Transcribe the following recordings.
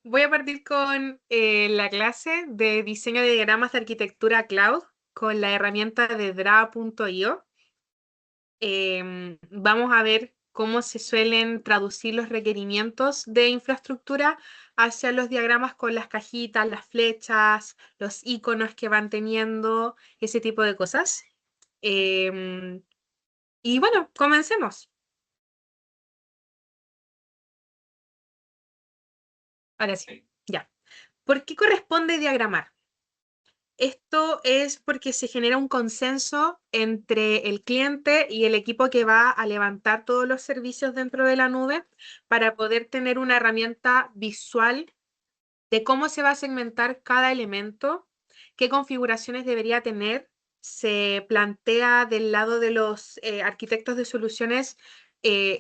Voy a partir con la clase de diseño de diagramas de arquitectura cloud con la herramienta de Draa.io. Vamos a ver cómo se suelen traducir los requerimientos de infraestructura hacia los diagramas con las cajitas, las flechas, los iconos que van teniendo, ese tipo de cosas. Em, y bueno, comencemos. Ahora sí, ya. ¿Por qué corresponde diagramar? Esto es porque se genera un consenso entre el cliente y el equipo que va a levantar todos los servicios dentro de la nube para poder tener una herramienta visual de cómo se va a segmentar cada elemento, qué configuraciones debería tener. Se plantea del lado de los arquitectos de soluciones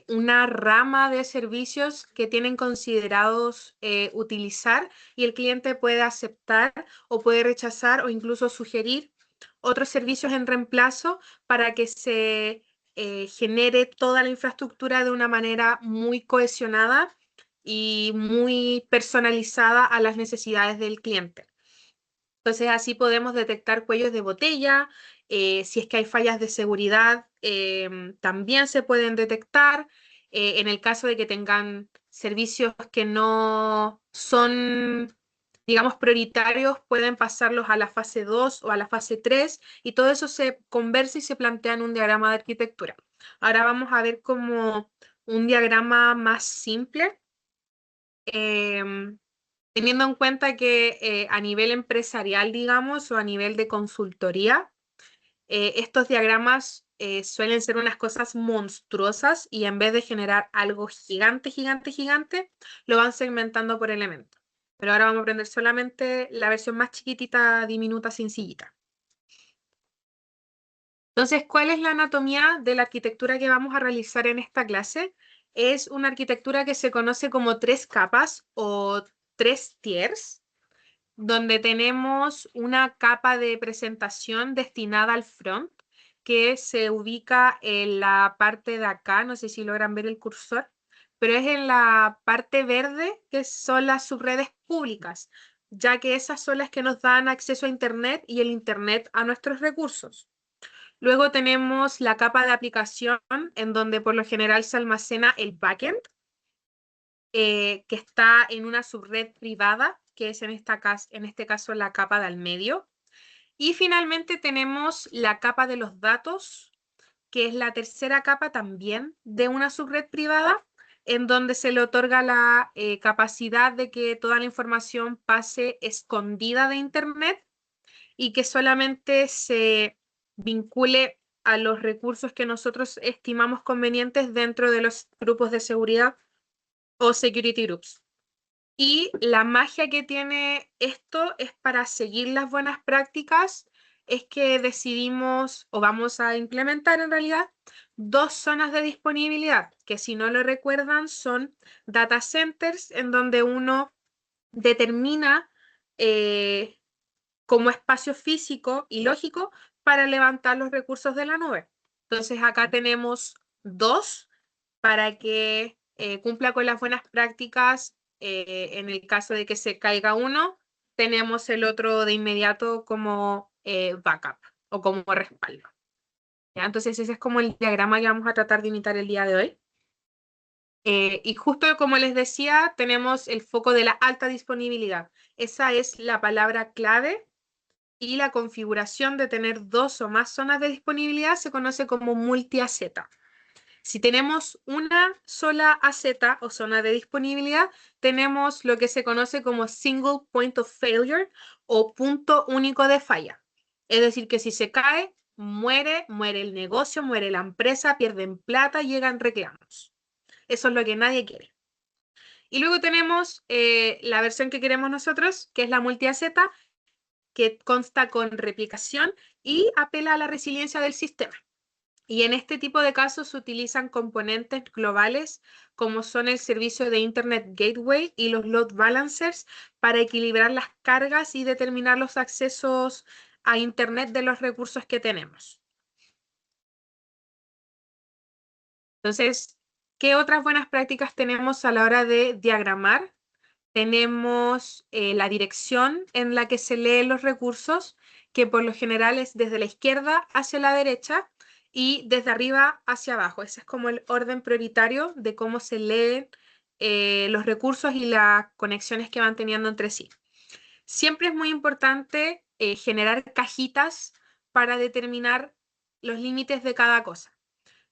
una rama de servicios que tienen considerados utilizar y el cliente puede aceptar o puede rechazar o incluso sugerir otros servicios en reemplazo para que se genere toda la infraestructura de una manera muy cohesionada y muy personalizada a las necesidades del cliente. Entonces así podemos detectar cuellos de botella, si es que hay fallas de seguridad, también se pueden detectar. En el caso de que tengan servicios que no son, digamos, prioritarios, pueden pasarlos a la fase 2 o a la fase 3 y todo eso se conversa y se plantea en un diagrama de arquitectura. Ahora vamos a ver como un diagrama más simple. Em, Teniendo en cuenta que a nivel empresarial, digamos, o a nivel de consultoría, estos diagramas suelen ser unas cosas monstruosas y en vez de generar algo gigante, gigante, gigante, lo van segmentando por elemento. Pero ahora vamos a aprender solamente la versión más chiquitita, diminuta, sencillita. Entonces, ¿cuál es la anatomía de la arquitectura que vamos a realizar en esta clase? Es una arquitectura que se conoce como tres capas o tres tiers, donde tenemos una capa de presentación destinada al front, que se ubica en la parte de acá, no sé si logran ver el cursor, pero es en la parte verde, que son las subredes públicas, ya que esas son las que nos dan acceso a Internet y el Internet a nuestros recursos. Luego tenemos la capa de aplicación, en donde por lo general se almacena el backend, que está en una subred privada, que es en este caso la capa de al medio. Y finalmente tenemos la capa de los datos, que es la tercera capa también de una subred privada, en donde se le otorga la capacidad de que toda la información pase escondida de Internet y que solamente se vincule a los recursos que nosotros estimamos convenientes dentro de los grupos de seguridad o security groups. Y la magia que tiene esto es para seguir las buenas prácticas, es que decidimos o vamos a implementar en realidad dos zonas de disponibilidad, que si no lo recuerdan son data centers en donde uno determina como espacio físico y lógico para levantar los recursos de la nube. Entonces acá tenemos dos para que cumpla con las buenas prácticas. En el caso de que se caiga uno, tenemos el otro de inmediato como backup o como respaldo. ¿Ya? Entonces ese es como el diagrama que vamos a tratar de imitar el día de hoy. Y justo como les decía, tenemos el foco de la alta disponibilidad. Esa es la palabra clave y la configuración de tener dos o más zonas de disponibilidad se conoce como multi-AZ. Si tenemos una sola AZ o zona de disponibilidad, tenemos lo que se conoce como single point of failure o punto único de falla. Es decir, que si se cae, muere el negocio, muere la empresa, pierden plata, llegan reclamos. Eso es lo que nadie quiere. Y luego tenemos la versión que queremos nosotros, que es la multi-AZ, que consta con replicación y apela a la resiliencia del sistema. Y en este tipo de casos se utilizan componentes globales como son el servicio de Internet Gateway y los load balancers para equilibrar las cargas y determinar los accesos a Internet de los recursos que tenemos. Entonces, ¿qué otras buenas prácticas tenemos a la hora de diagramar? Tenemos la dirección en la que se leen los recursos, que por lo general es desde la izquierda hacia la derecha y desde arriba hacia abajo. Ese es como el orden prioritario de cómo se leen los recursos y las conexiones que van teniendo entre sí. Siempre es muy importante generar cajitas para determinar los límites de cada cosa.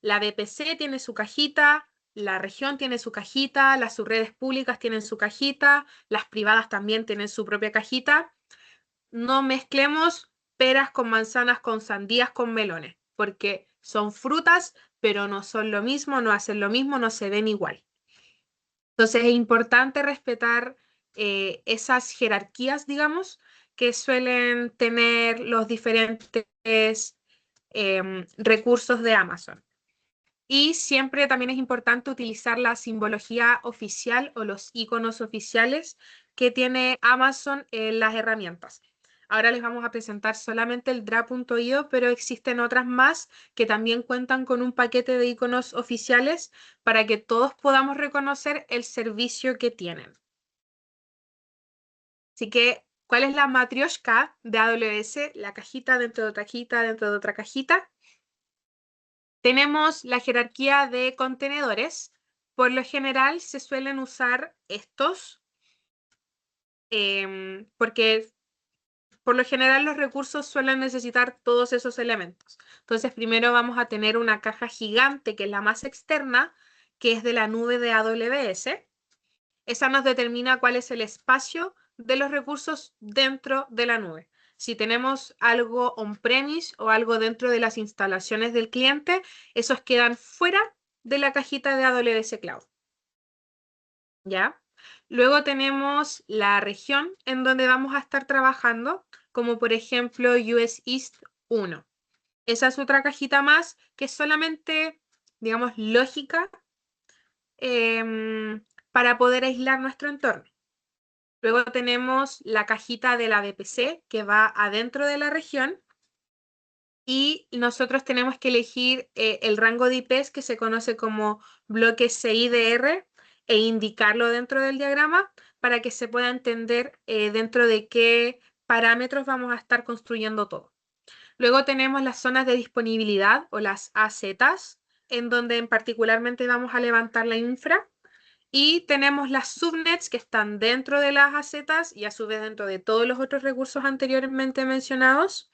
La BPC tiene su cajita, la región tiene su cajita, las subredes públicas tienen su cajita, las privadas también tienen su propia cajita. No mezclemos peras con manzanas, con sandías, con melones, porque son frutas, pero no son lo mismo, no hacen lo mismo, no se ven igual. Entonces es importante respetar esas jerarquías, digamos, que suelen tener los diferentes recursos de Amazon. Y siempre también es importante utilizar la simbología oficial o los iconos oficiales que tiene Amazon en las herramientas. Ahora les vamos a presentar solamente el Dra.io, pero existen otras más que también cuentan con un paquete de iconos oficiales para que todos podamos reconocer el servicio que tienen. Así que, ¿cuál es la matrioshka de AWS? La cajita dentro de otra cajita dentro de otra cajita. Tenemos la jerarquía de contenedores. Por lo general se suelen usar estos porque por lo general los recursos suelen necesitar todos esos elementos. Entonces primero vamos a tener una caja gigante que es la más externa, que es de la nube de AWS. Esa nos determina cuál es el espacio de los recursos dentro de la nube. Si tenemos algo on-premise o algo dentro de las instalaciones del cliente, esos quedan fuera de la cajita de AWS Cloud. ¿Ya? Luego tenemos la región en donde vamos a estar trabajando, como por ejemplo US East 1. Esa es otra cajita más que es solamente, digamos, lógica para poder aislar nuestro entorno. Luego tenemos la cajita de la VPC que va adentro de la región y nosotros tenemos que elegir el rango de IPs que se conoce como bloque CIDR e indicarlo dentro del diagrama para que se pueda entender dentro de qué parámetros vamos a estar construyendo todo. Luego tenemos las zonas de disponibilidad o las AZs, en donde particularmente vamos a levantar la infra. Y tenemos las subnets que están dentro de las AZs y a su vez dentro de todos los otros recursos anteriormente mencionados,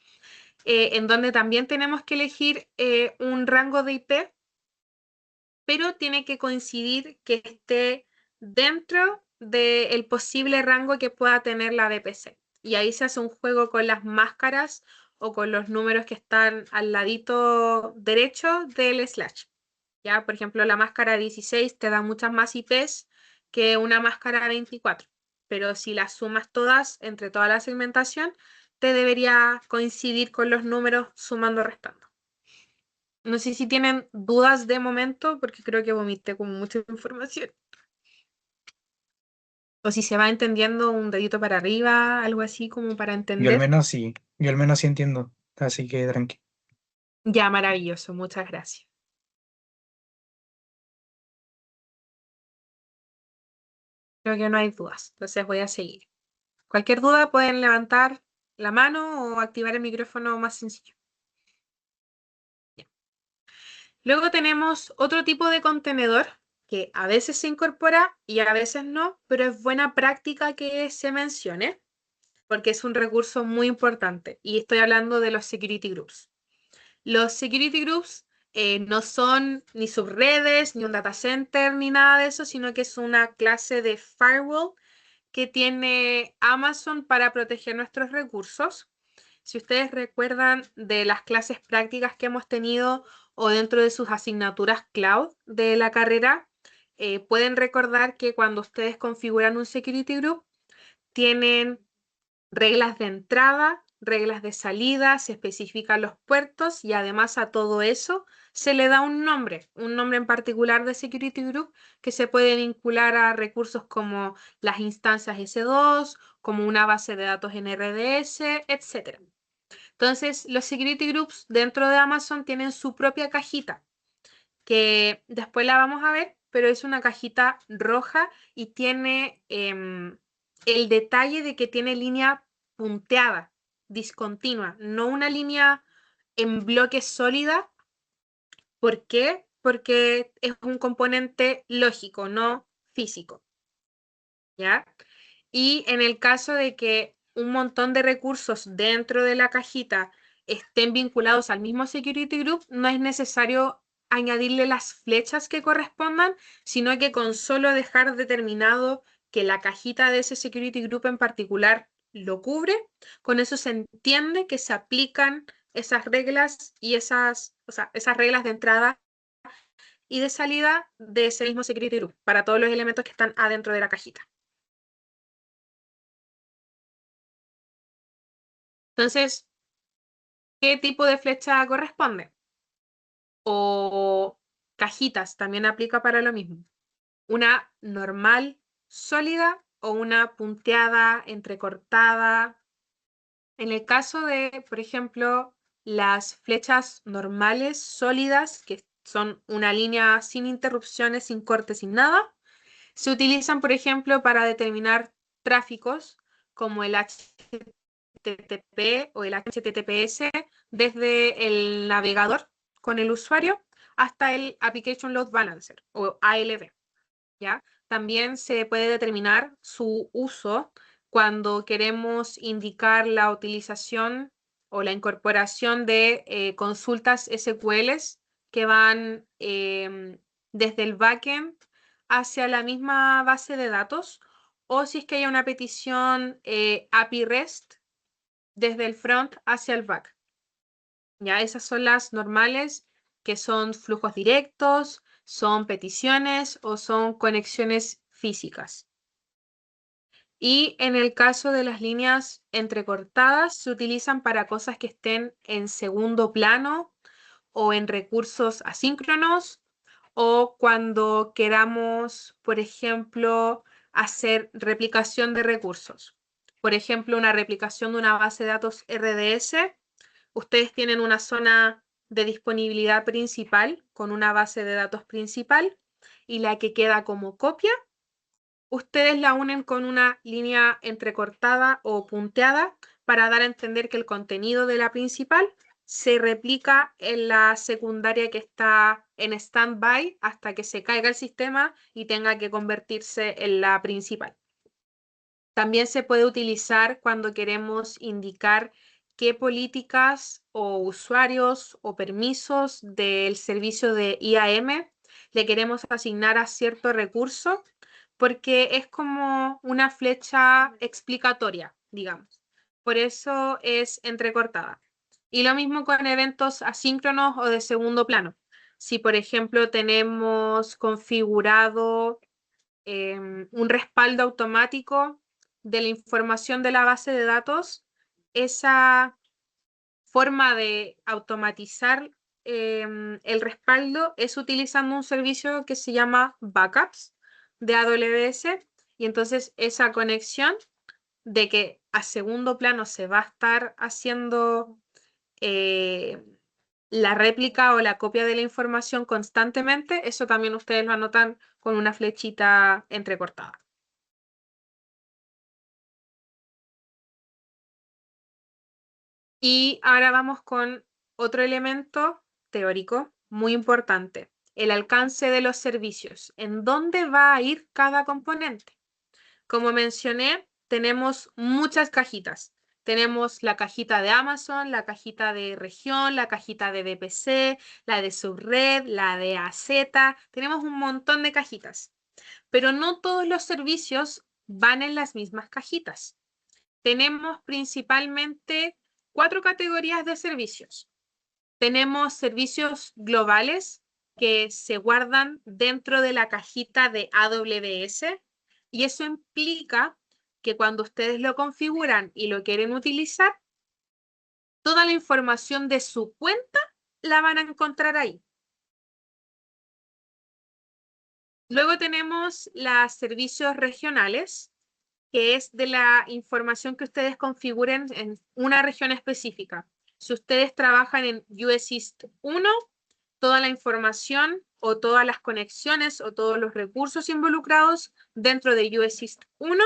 en donde también tenemos que elegir un rango de IP, pero tiene que coincidir que esté dentro del posible rango que pueda tener la VPC. Y ahí se hace un juego con las máscaras o con los números que están al ladito derecho del slash. ¿Ya? Por ejemplo, la máscara 16 te da muchas más IPs que una máscara 24, pero si las sumas todas entre toda la segmentación, te debería coincidir con los números sumando restando. No sé si tienen dudas de momento, porque creo que vomité con mucha información. O si se va entendiendo un dedito para arriba, algo así como para Yo al entender. menos sí, yo al menos sí entiendo, así que tranqui. Ya, maravilloso, muchas gracias. Creo que no hay dudas, entonces voy a seguir. Cualquier duda pueden levantar la mano o activar el micrófono más sencillo. Bien. Luego tenemos otro tipo de contenedor que a veces se incorpora y a veces no, pero es buena práctica que se mencione porque es un recurso muy importante y estoy hablando de los security groups. Los security groups no son ni subredes, ni un data center, ni nada de eso, sino que es una clase de firewall que tiene Amazon para proteger nuestros recursos. Si ustedes recuerdan de las clases prácticas que hemos tenido o dentro de sus asignaturas cloud de la carrera, pueden recordar que cuando ustedes configuran un security group, tienen reglas de entrada, reglas de salida, se especifican los puertos y además a todo eso se le da un nombre en particular de Security Group que se puede vincular a recursos como las instancias S2, como una base de datos en RDS, etc. Entonces, los Security Groups dentro de Amazon tienen su propia cajita, que después la vamos a ver, pero es una cajita roja y tiene el detalle de que tiene línea punteada, discontinua, no una línea en bloque sólida. ¿Por qué? Porque es un componente lógico, no físico. ¿Ya? Y en el caso de que un montón de recursos dentro de la cajita estén vinculados al mismo security group, no es necesario añadirle las flechas que correspondan, sino que con solo dejar determinado que la cajita de ese security group en particular lo cubre, con eso se entiende que se aplican esas reglas y esas reglas de entrada y de salida de ese mismo security group para todos los elementos que están adentro de la cajita. Entonces, ¿qué tipo de flecha corresponde? O cajitas, también aplica para lo mismo. Una normal, sólida o una punteada, entrecortada. En el caso de, por ejemplo, las flechas normales, sólidas, que son una línea sin interrupciones, sin cortes, sin nada, se utilizan, por ejemplo, para determinar tráficos como el HTTP o el HTTPS desde el navegador con el usuario hasta el Application Load Balancer o ALB, ¿ya? También se puede determinar su uso cuando queremos indicar la utilización o la incorporación de consultas SQLs que van desde el backend hacia la misma base de datos, o si es que hay una petición API REST desde el front hacia el back. Ya, esas son las normales, que son flujos directos, son peticiones o son conexiones físicas. Y en el caso de las líneas entrecortadas, se utilizan para cosas que estén en segundo plano o en recursos asíncronos, o cuando queramos, por ejemplo, hacer replicación de recursos. Por ejemplo, una replicación de una base de datos RDS. Ustedes tienen una zona de disponibilidad principal con una base de datos principal y la que queda como copia, ustedes la unen con una línea entrecortada o punteada para dar a entender que el contenido de la principal se replica en la secundaria que está en stand-by hasta que se caiga el sistema y tenga que convertirse en la principal. También se puede utilizar cuando queremos indicar qué políticas o usuarios o permisos del servicio de IAM le queremos asignar a cierto recurso, porque es como una flecha explicatoria, digamos. Por eso es entrecortada. Y lo mismo con eventos asíncronos o de segundo plano. Si, por ejemplo, tenemos configurado un respaldo automático de la información de la base de datos, esa forma de automatizar el respaldo es utilizando un servicio que se llama Backups de AWS, y entonces esa conexión de que a segundo plano se va a estar haciendo la réplica o la copia de la información constantemente, eso también ustedes lo anotan con una flechita entrecortada. Y ahora vamos con otro elemento teórico muy importante, el alcance de los servicios. ¿En dónde va a ir cada componente? Como mencioné, tenemos muchas cajitas. Tenemos la cajita de Amazon, la cajita de región, la cajita de VPC, la de subred, la de AZ. Tenemos un montón de cajitas, pero no todos los servicios van en las mismas cajitas. Tenemos principalmente 4 categorías de servicios. Tenemos servicios globales que se guardan dentro de la cajita de AWS, y eso implica que cuando ustedes lo configuran y lo quieren utilizar, toda la información de su cuenta la van a encontrar ahí. Luego tenemos los servicios regionales, que es de la información que ustedes configuren en una región específica. Si ustedes trabajan en US East 1, toda la información o todas las conexiones o todos los recursos involucrados dentro de US East 1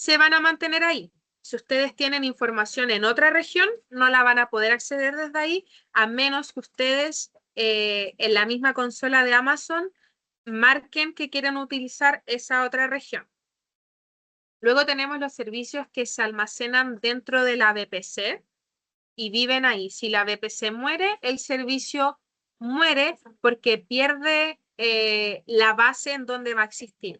se van a mantener ahí. Si ustedes tienen información en otra región, no la van a poder acceder desde ahí, a menos que ustedes en la misma consola de Amazon marquen que quieren utilizar esa otra región. Luego tenemos los servicios que se almacenan dentro de la VPC y viven ahí. Si la VPC muere, el servicio muere porque pierde la base en donde va a existir.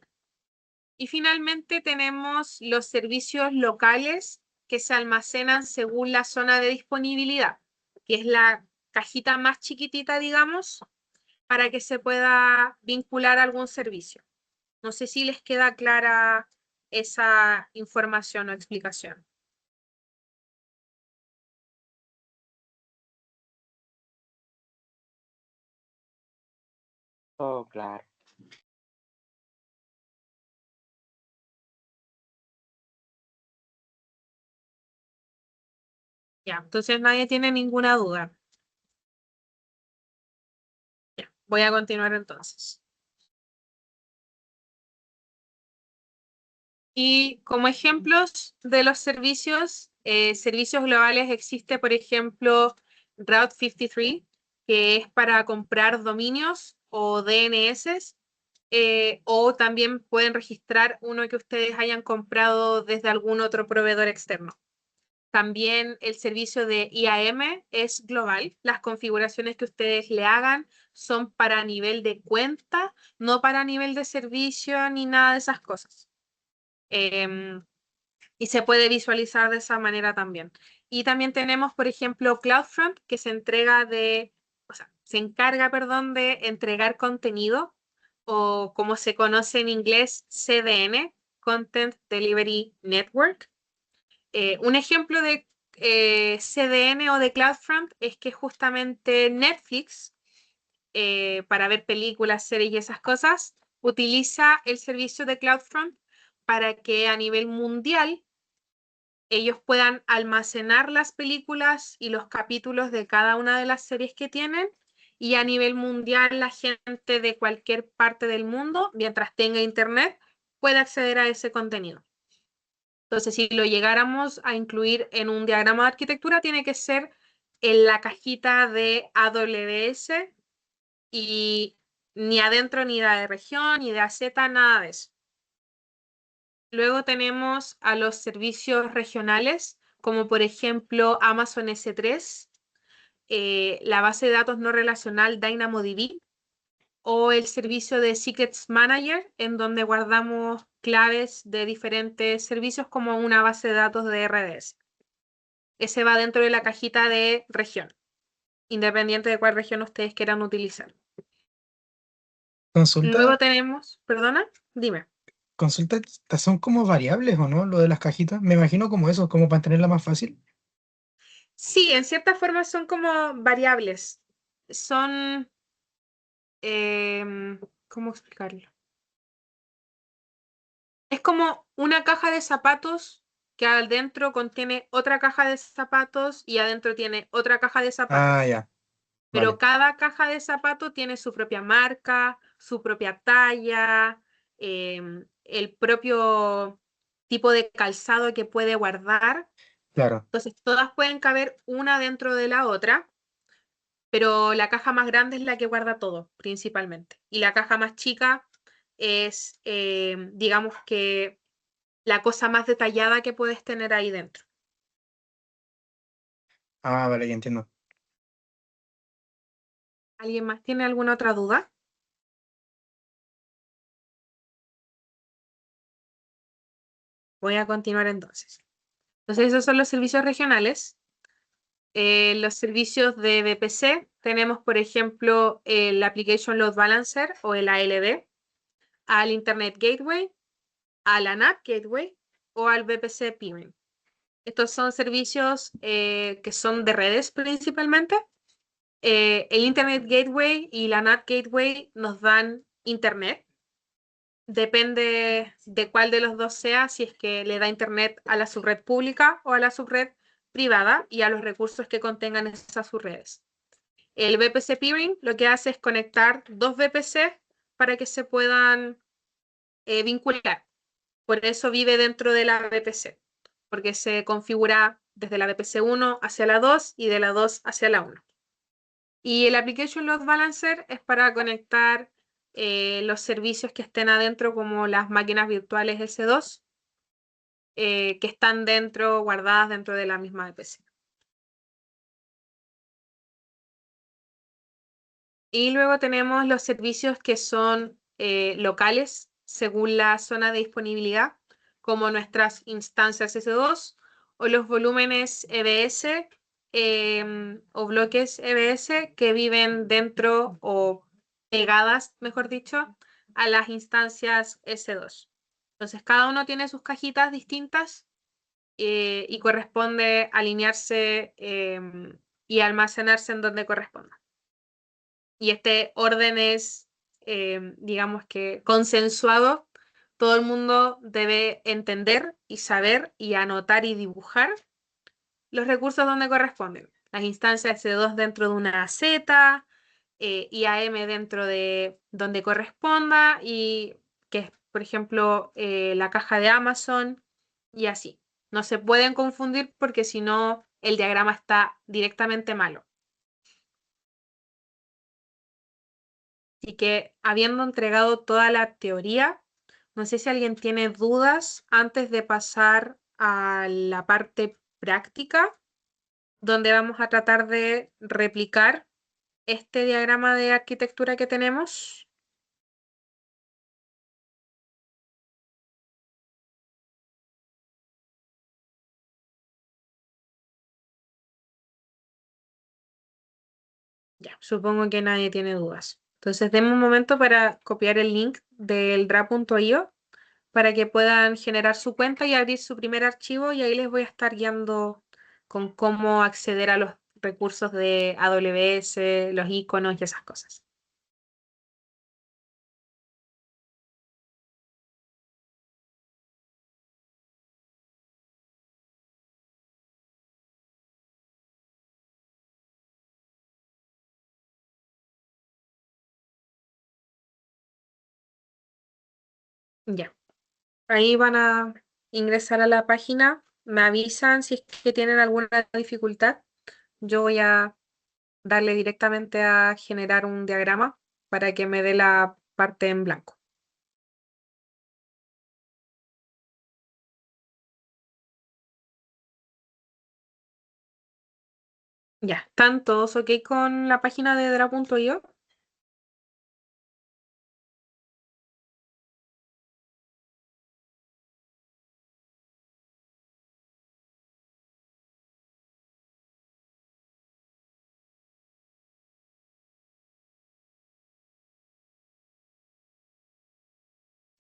Y finalmente tenemos los servicios locales que se almacenan según la zona de disponibilidad, que es la cajita más chiquitita, digamos, para que se pueda vincular a algún servicio. No sé si les queda clara esa información o explicación. Oh, claro. Ya, entonces nadie tiene ninguna duda. Ya, voy a continuar entonces. Y como ejemplos de los servicios globales existe, por ejemplo, Route 53, que es para comprar dominios o DNS, o también pueden registrar uno que ustedes hayan comprado desde algún otro proveedor externo. También el servicio de IAM es global. Las configuraciones que ustedes le hagan son para nivel de cuenta, no para nivel de servicio ni nada de esas cosas. Y se puede visualizar de esa manera también. Y también tenemos, por ejemplo, CloudFront, que se encarga, perdón, de entregar contenido, o como se conoce en inglés, CDN, Content Delivery Network. Un ejemplo de CDN o de CloudFront es que justamente Netflix, para ver películas, series y esas cosas, utiliza el servicio de CloudFront para que a nivel mundial ellos puedan almacenar las películas y los capítulos de cada una de las series que tienen, y a nivel mundial la gente de cualquier parte del mundo, mientras tenga internet, puede acceder a ese contenido. Entonces, si lo llegáramos a incluir en un diagrama de arquitectura, tiene que ser en la cajita de AWS, y ni adentro ni de región, ni de AZ, nada de eso. Luego tenemos a los servicios regionales, como por ejemplo Amazon S3, la base de datos no relacional DynamoDB, o el servicio de Secrets Manager, en donde guardamos claves de diferentes servicios como una base de datos de RDS. Ese va dentro de la cajita de región, independiente de cuál región ustedes quieran utilizar. Luego Consulta, tenemos, perdona, dime. consulta, estas son como variables, ¿o no? Lo de las cajitas. Me imagino como eso, como para tenerla más fácil. Sí, en cierta forma son como variables. Son, ¿cómo explicarlo? Es como una caja de zapatos que adentro contiene otra caja de zapatos y adentro tiene otra caja de Ah, zapatos. ya, Pero vale. cada caja de zapatos tiene su propia marca, su propia talla, el propio tipo de calzado que puede guardar. Claro. Entonces, todas pueden caber una dentro de la otra, pero la caja más grande es la que guarda todo, principalmente. Y la caja más chica es, digamos que, la cosa más detallada que puedes tener ahí dentro. Ah, vale, ya entiendo. ¿Alguien más tiene alguna otra duda? Voy a continuar entonces. Entonces, esos son los servicios regionales. Los servicios de VPC tenemos, por ejemplo, el Application Load Balancer o el ALB, al Internet Gateway, a la NAT Gateway o al VPC Peering. Estos son servicios que son de redes principalmente. El Internet Gateway y la NAT Gateway nos dan internet. Depende de cuál de los dos sea, si es que le da internet a la subred pública o a la subred privada y a los recursos que contengan esas subredes. El VPC Peering lo que hace es conectar dos VPC para que se puedan vincular. Por eso vive dentro de la VPC, porque se configura desde la VPC 1 hacia la 2 y de la 2 hacia la 1. Y el Application Load Balancer es para conectar los servicios que estén adentro, como las máquinas virtuales S2, que están dentro, guardadas dentro de la misma VPC. Y luego tenemos los servicios que son locales según la zona de disponibilidad, como nuestras instancias S2 o los volúmenes EBS o bloques EBS que viven dentro o pegadas, mejor dicho, a las instancias S2. Entonces, cada uno tiene sus cajitas distintas y corresponde alinearse y almacenarse en donde corresponda. Y este orden es, digamos que, consensuado. Todo el mundo debe entender y saber y anotar y dibujar los recursos donde corresponden. Las instancias S2 dentro de una Z, IAM dentro de donde corresponda y que es, por ejemplo, la caja de Amazon y así. No se pueden confundir porque si no, el diagrama está directamente malo. Así que habiendo entregado toda la teoría, no sé si alguien tiene dudas antes de pasar a la parte práctica, donde vamos a tratar de replicar este diagrama de arquitectura que tenemos. Ya, supongo que nadie tiene dudas. Entonces, denme un momento para copiar el link del dra.io para que puedan generar su cuenta y abrir su primer archivo y ahí les voy a estar guiando con cómo acceder a los recursos de AWS, los iconos y esas cosas. Ya, ahí van a ingresar a la página, me avisan si es que tienen alguna dificultad. Yo voy a darle directamente a generar un diagrama para que me dé la parte en blanco. Ya, ¿están todos ok con la página de dra.io?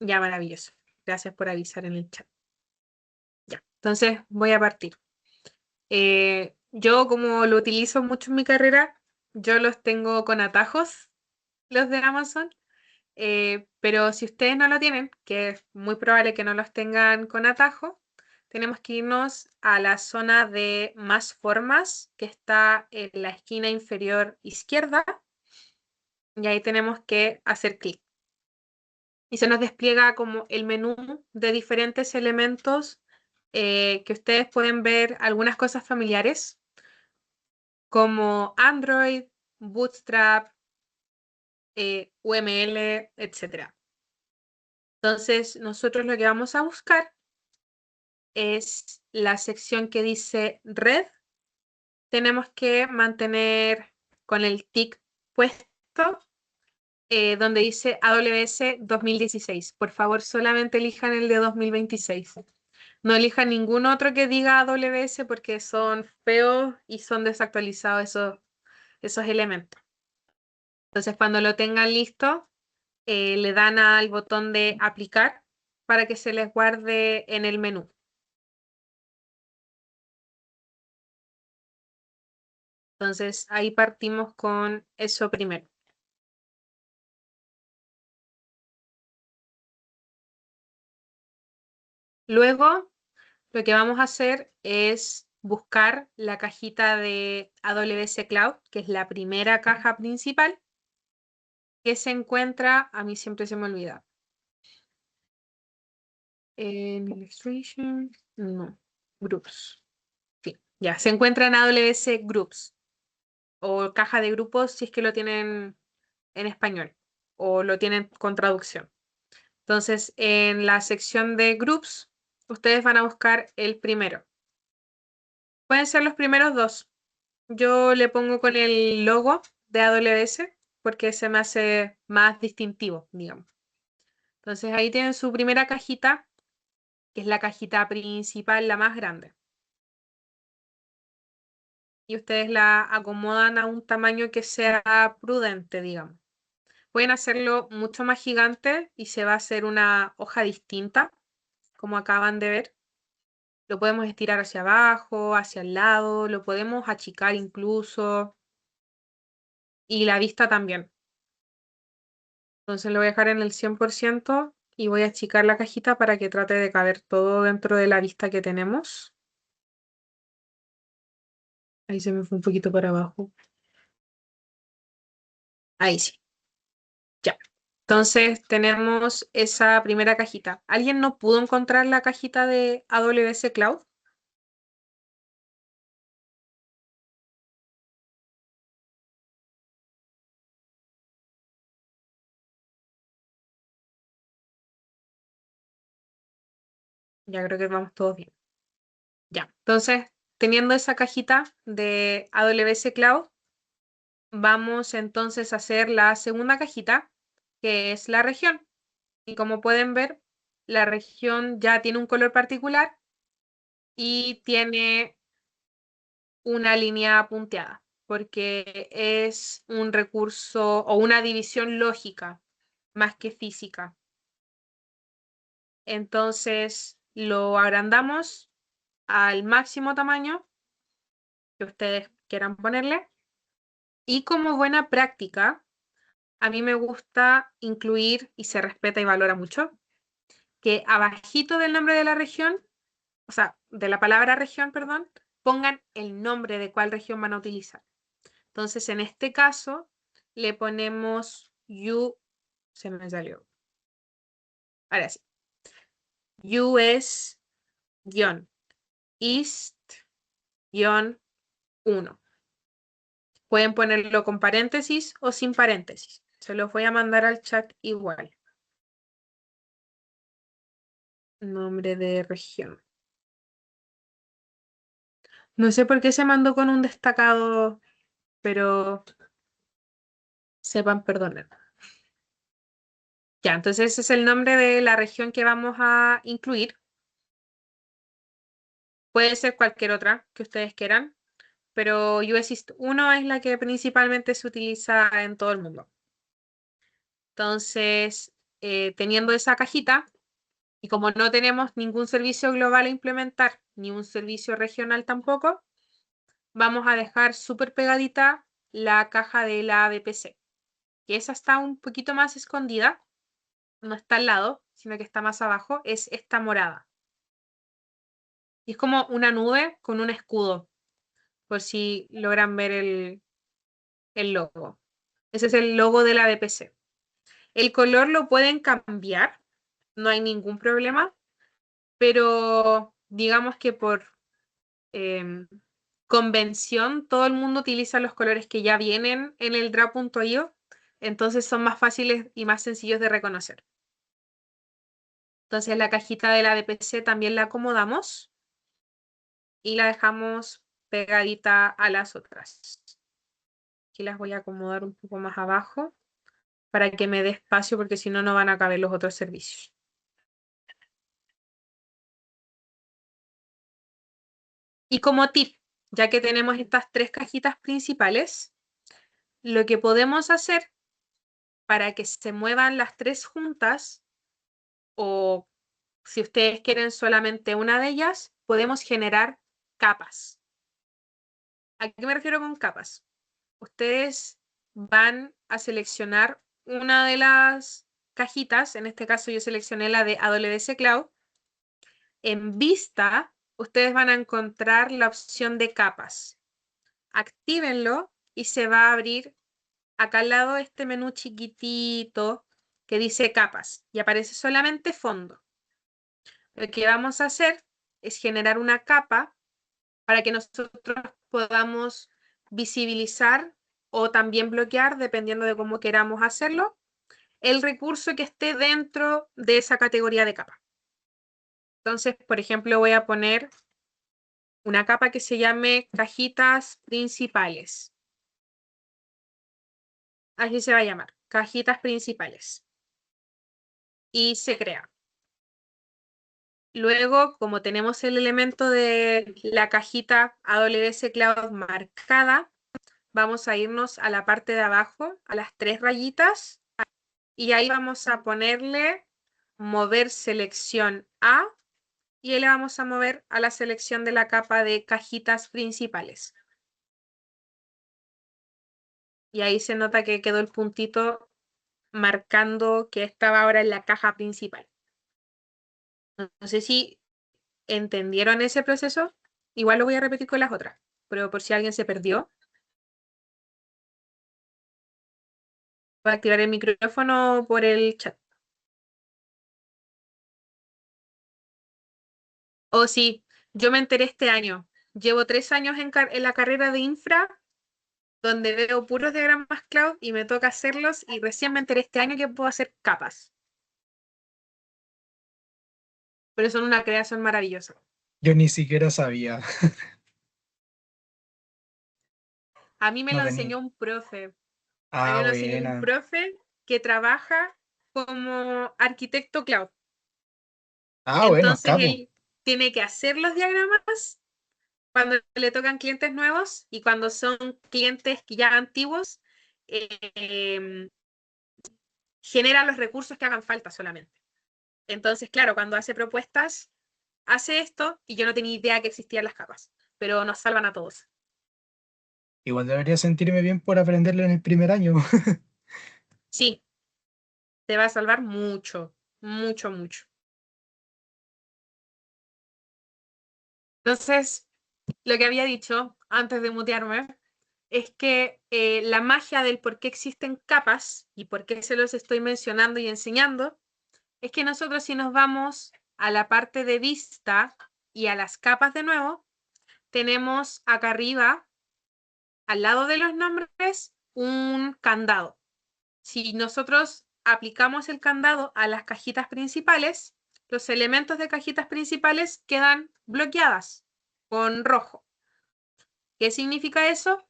Ya, maravilloso. Gracias por avisar en el chat. Ya, entonces voy a partir. Yo como lo utilizo mucho en mi carrera, yo los tengo con atajos, los de Amazon, pero si ustedes no lo tienen, que es muy probable que no los tengan con atajo, tenemos que irnos a la zona de más formas que está en la esquina inferior izquierda y ahí tenemos que hacer clic. Y se nos despliega como el menú de diferentes elementos que ustedes pueden ver algunas cosas familiares como Android, Bootstrap, UML, etc. Entonces, nosotros lo que vamos a buscar es la sección que dice Red. Tenemos que mantener con el tick puesto donde dice AWS 2016. Por favor, solamente elijan el de 2026. No elijan ningún otro que diga AWS porque son feos y son desactualizados esos elementos. Entonces, cuando lo tengan listo, le dan al botón de aplicar para que se les guarde en el menú. Entonces, ahí partimos con eso primero. Luego, lo que vamos a hacer es buscar la cajita de AWS Cloud, que es la primera caja principal, que se encuentra, a mí siempre se me olvida, En Illustration, no. Groups. Sí, ya. Se encuentra en AWS Groups o caja de grupos si es que lo tienen en español o lo tienen con traducción. Entonces, en la sección de Groups, ustedes van a buscar el primero. Pueden ser los primeros dos. Yo le pongo con el logo de AWS porque se me hace más distintivo, digamos. Entonces ahí tienen su primera cajita, que es la cajita principal, la más grande. Y ustedes la acomodan a un tamaño que sea prudente, digamos. Pueden hacerlo mucho más gigante y se va a hacer una hoja distinta, como acaban de ver. Lo podemos estirar hacia abajo, hacia el lado, lo podemos achicar incluso. Y la vista también. Entonces lo voy a dejar en el 100% y voy a achicar la cajita para que trate de caber todo dentro de la vista que tenemos. Ahí se me fue un poquito para abajo. Ahí sí. Ya. Entonces tenemos esa primera cajita. ¿Alguien no pudo encontrar la cajita de AWS Cloud? Ya creo que vamos todos bien. Ya. Entonces, teniendo esa cajita de AWS Cloud, vamos entonces a hacer la segunda cajita, que es la región. Y como pueden ver, la región ya tiene un color particular y tiene una línea punteada, porque es un recurso o una división lógica más que física. Entonces lo agrandamos al máximo tamaño que ustedes quieran ponerle. Y como buena práctica, a mí me gusta incluir, y se respeta y valora mucho, que abajito del nombre de la región, o sea, de la palabra región, perdón, pongan el nombre de cuál región van a utilizar. Entonces, en este caso, le ponemos se me salió. Ahora sí. US-East-1. Pueden ponerlo con paréntesis o sin paréntesis. Se los voy a mandar al chat igual. Nombre de región. No sé por qué se mandó con un destacado, pero sepan perdonar. Ya, entonces ese es el nombre de la región que vamos a incluir. Puede ser cualquier otra que ustedes quieran, pero US East 1 es la que principalmente se utiliza en todo el mundo. Entonces, teniendo esa cajita, y como no tenemos ningún servicio global a implementar, ni un servicio regional tampoco, vamos a dejar súper pegadita la caja de la VPC, que esa está un poquito más escondida, no está al lado, sino que está más abajo, es esta morada. Y es como una nube con un escudo, por si logran ver el logo. Ese es el logo de la VPC. El color lo pueden cambiar, no hay ningún problema, pero digamos que por convención todo el mundo utiliza los colores que ya vienen en el draw.io, entonces son más fáciles y más sencillos de reconocer. Entonces la cajita de la VPC también la acomodamos y la dejamos pegadita a las otras. Aquí las voy a acomodar un poco más abajo para que me dé espacio porque si no, no van a caber los otros servicios. Y como tip, ya que tenemos estas tres cajitas principales, lo que podemos hacer para que se muevan las tres juntas, o si ustedes quieren solamente una de ellas, podemos generar capas. ¿A qué me refiero con capas? Ustedes van a seleccionar una de las cajitas, en este caso yo seleccioné la de AWS Cloud. En vista, ustedes van a encontrar la opción de capas. Actívenlo y se va a abrir acá al lado este menú chiquitito que dice capas y aparece solamente fondo. Lo que vamos a hacer es generar una capa para que nosotros podamos visibilizar o también bloquear, dependiendo de cómo queramos hacerlo, el recurso que esté dentro de esa categoría de capa. Entonces, por ejemplo, voy a poner una capa que se llame cajitas principales. Así se va a llamar, cajitas principales. Y se crea. Luego, como tenemos el elemento de la cajita AWS Cloud marcada, vamos a irnos a la parte de abajo, a las 3 rayitas, y ahí vamos a ponerle mover selección A, y ahí le vamos a mover a la selección de la capa de cajitas principales. Y ahí se nota que quedó el puntito marcando que estaba ahora en la caja principal. No sé si entendieron ese proceso. Igual lo voy a repetir con las otras, pero por si alguien se perdió, voy a activar el micrófono por el chat. Oh, sí, yo me enteré este año. Llevo 3 años en la carrera de infra, donde veo puros diagramas cloud y me toca hacerlos, y recién me enteré este año que puedo hacer capas. Pero son una creación maravillosa. Yo ni siquiera sabía. A mí me No lo tenía. enseñó un profe. A mí me Ah, lo enseñó un buena. profe que trabaja como arquitecto cloud. Ah, bueno, Entonces capo. él tiene que hacer los diagramas cuando le tocan clientes nuevos, y cuando son clientes ya antiguos, eh, genera los recursos que hagan falta solamente. Entonces, claro, cuando hace propuestas, hace esto, y yo no tenía idea que existían las capas, pero nos salvan a todos. Igual debería sentirme bien por aprenderlo en el primer año. Sí, te va a salvar mucho, mucho, mucho. Entonces, lo que había dicho antes de mutearme es que la magia del por qué existen capas y por qué se los estoy mencionando y enseñando es que nosotros, si nos vamos a la parte de vista y a las capas de nuevo, tenemos acá arriba, al lado de los nombres, un candado. Si nosotros aplicamos el candado a las cajitas principales, los elementos de cajitas principales quedan bloqueadas con rojo. ¿Qué significa eso?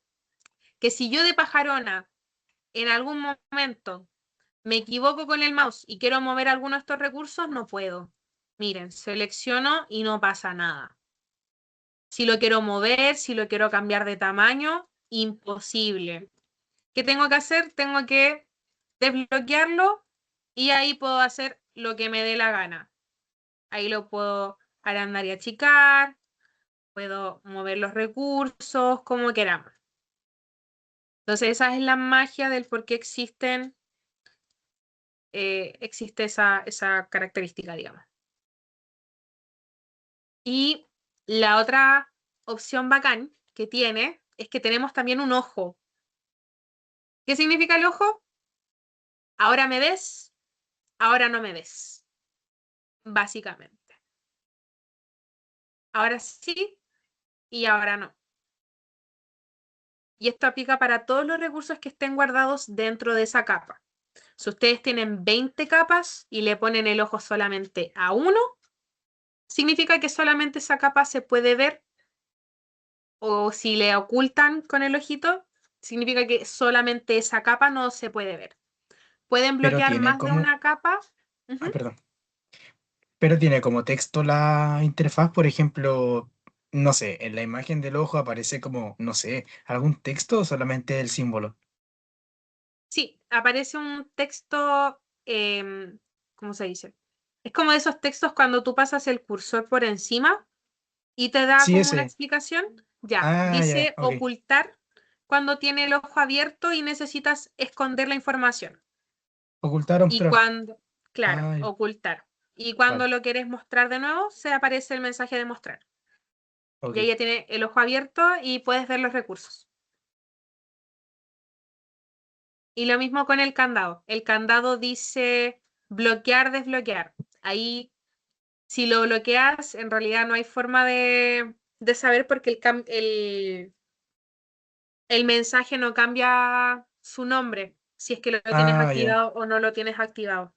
Que si yo de pajarona en algún momento me equivoco con el mouse y quiero mover alguno de estos recursos, no puedo. Miren, selecciono y no pasa nada. Si lo quiero mover, si lo quiero cambiar de tamaño, imposible. ¿Qué tengo que hacer? Tengo que desbloquearlo, y ahí puedo hacer lo que me dé la gana. Ahí lo puedo agrandar y achicar, puedo mover los recursos, como queramos. Entonces esa es la magia del por qué existe esa característica, digamos. Y la otra opción bacán que tiene es que tenemos también un ojo. ¿Qué significa el ojo? Ahora me ves, ahora no me ves, básicamente. Ahora sí y ahora no. Y esto aplica para todos los recursos que estén guardados dentro de esa capa. Si ustedes tienen 20 capas y le ponen el ojo solamente a uno, significa que solamente esa capa se puede ver, o si le ocultan con el ojito, significa que solamente esa capa no se puede ver. Pueden Pero bloquear tiene más de como. una capa. Ah, Ujú. perdón. Pero tiene como texto la interfaz, por ejemplo, no sé, en la imagen del ojo aparece como, no sé, algún texto o solamente el símbolo. Sí, aparece un texto, ¿cómo se dice? Es como de esos textos cuando tú pasas el cursor por encima y te da Sí, como una ese. explicación. Ya, Ah, ya, dice ok. ocultar cuando tiene el ojo abierto y necesitas esconder la información. Ocultar o Y mostrar. cuando, claro, Ah, ya, ocultar. Y cuando vale, lo quieres mostrar de nuevo, se aparece el mensaje de mostrar. Y ahí ok. ya tiene el ojo abierto y puedes ver los recursos. Y lo mismo con el candado. El candado dice bloquear, desbloquear. Ahí Si lo bloqueas, en realidad no hay forma de saber porque el mensaje no cambia su nombre, si es que lo tienes Ah, ya, activado o no lo tienes activado.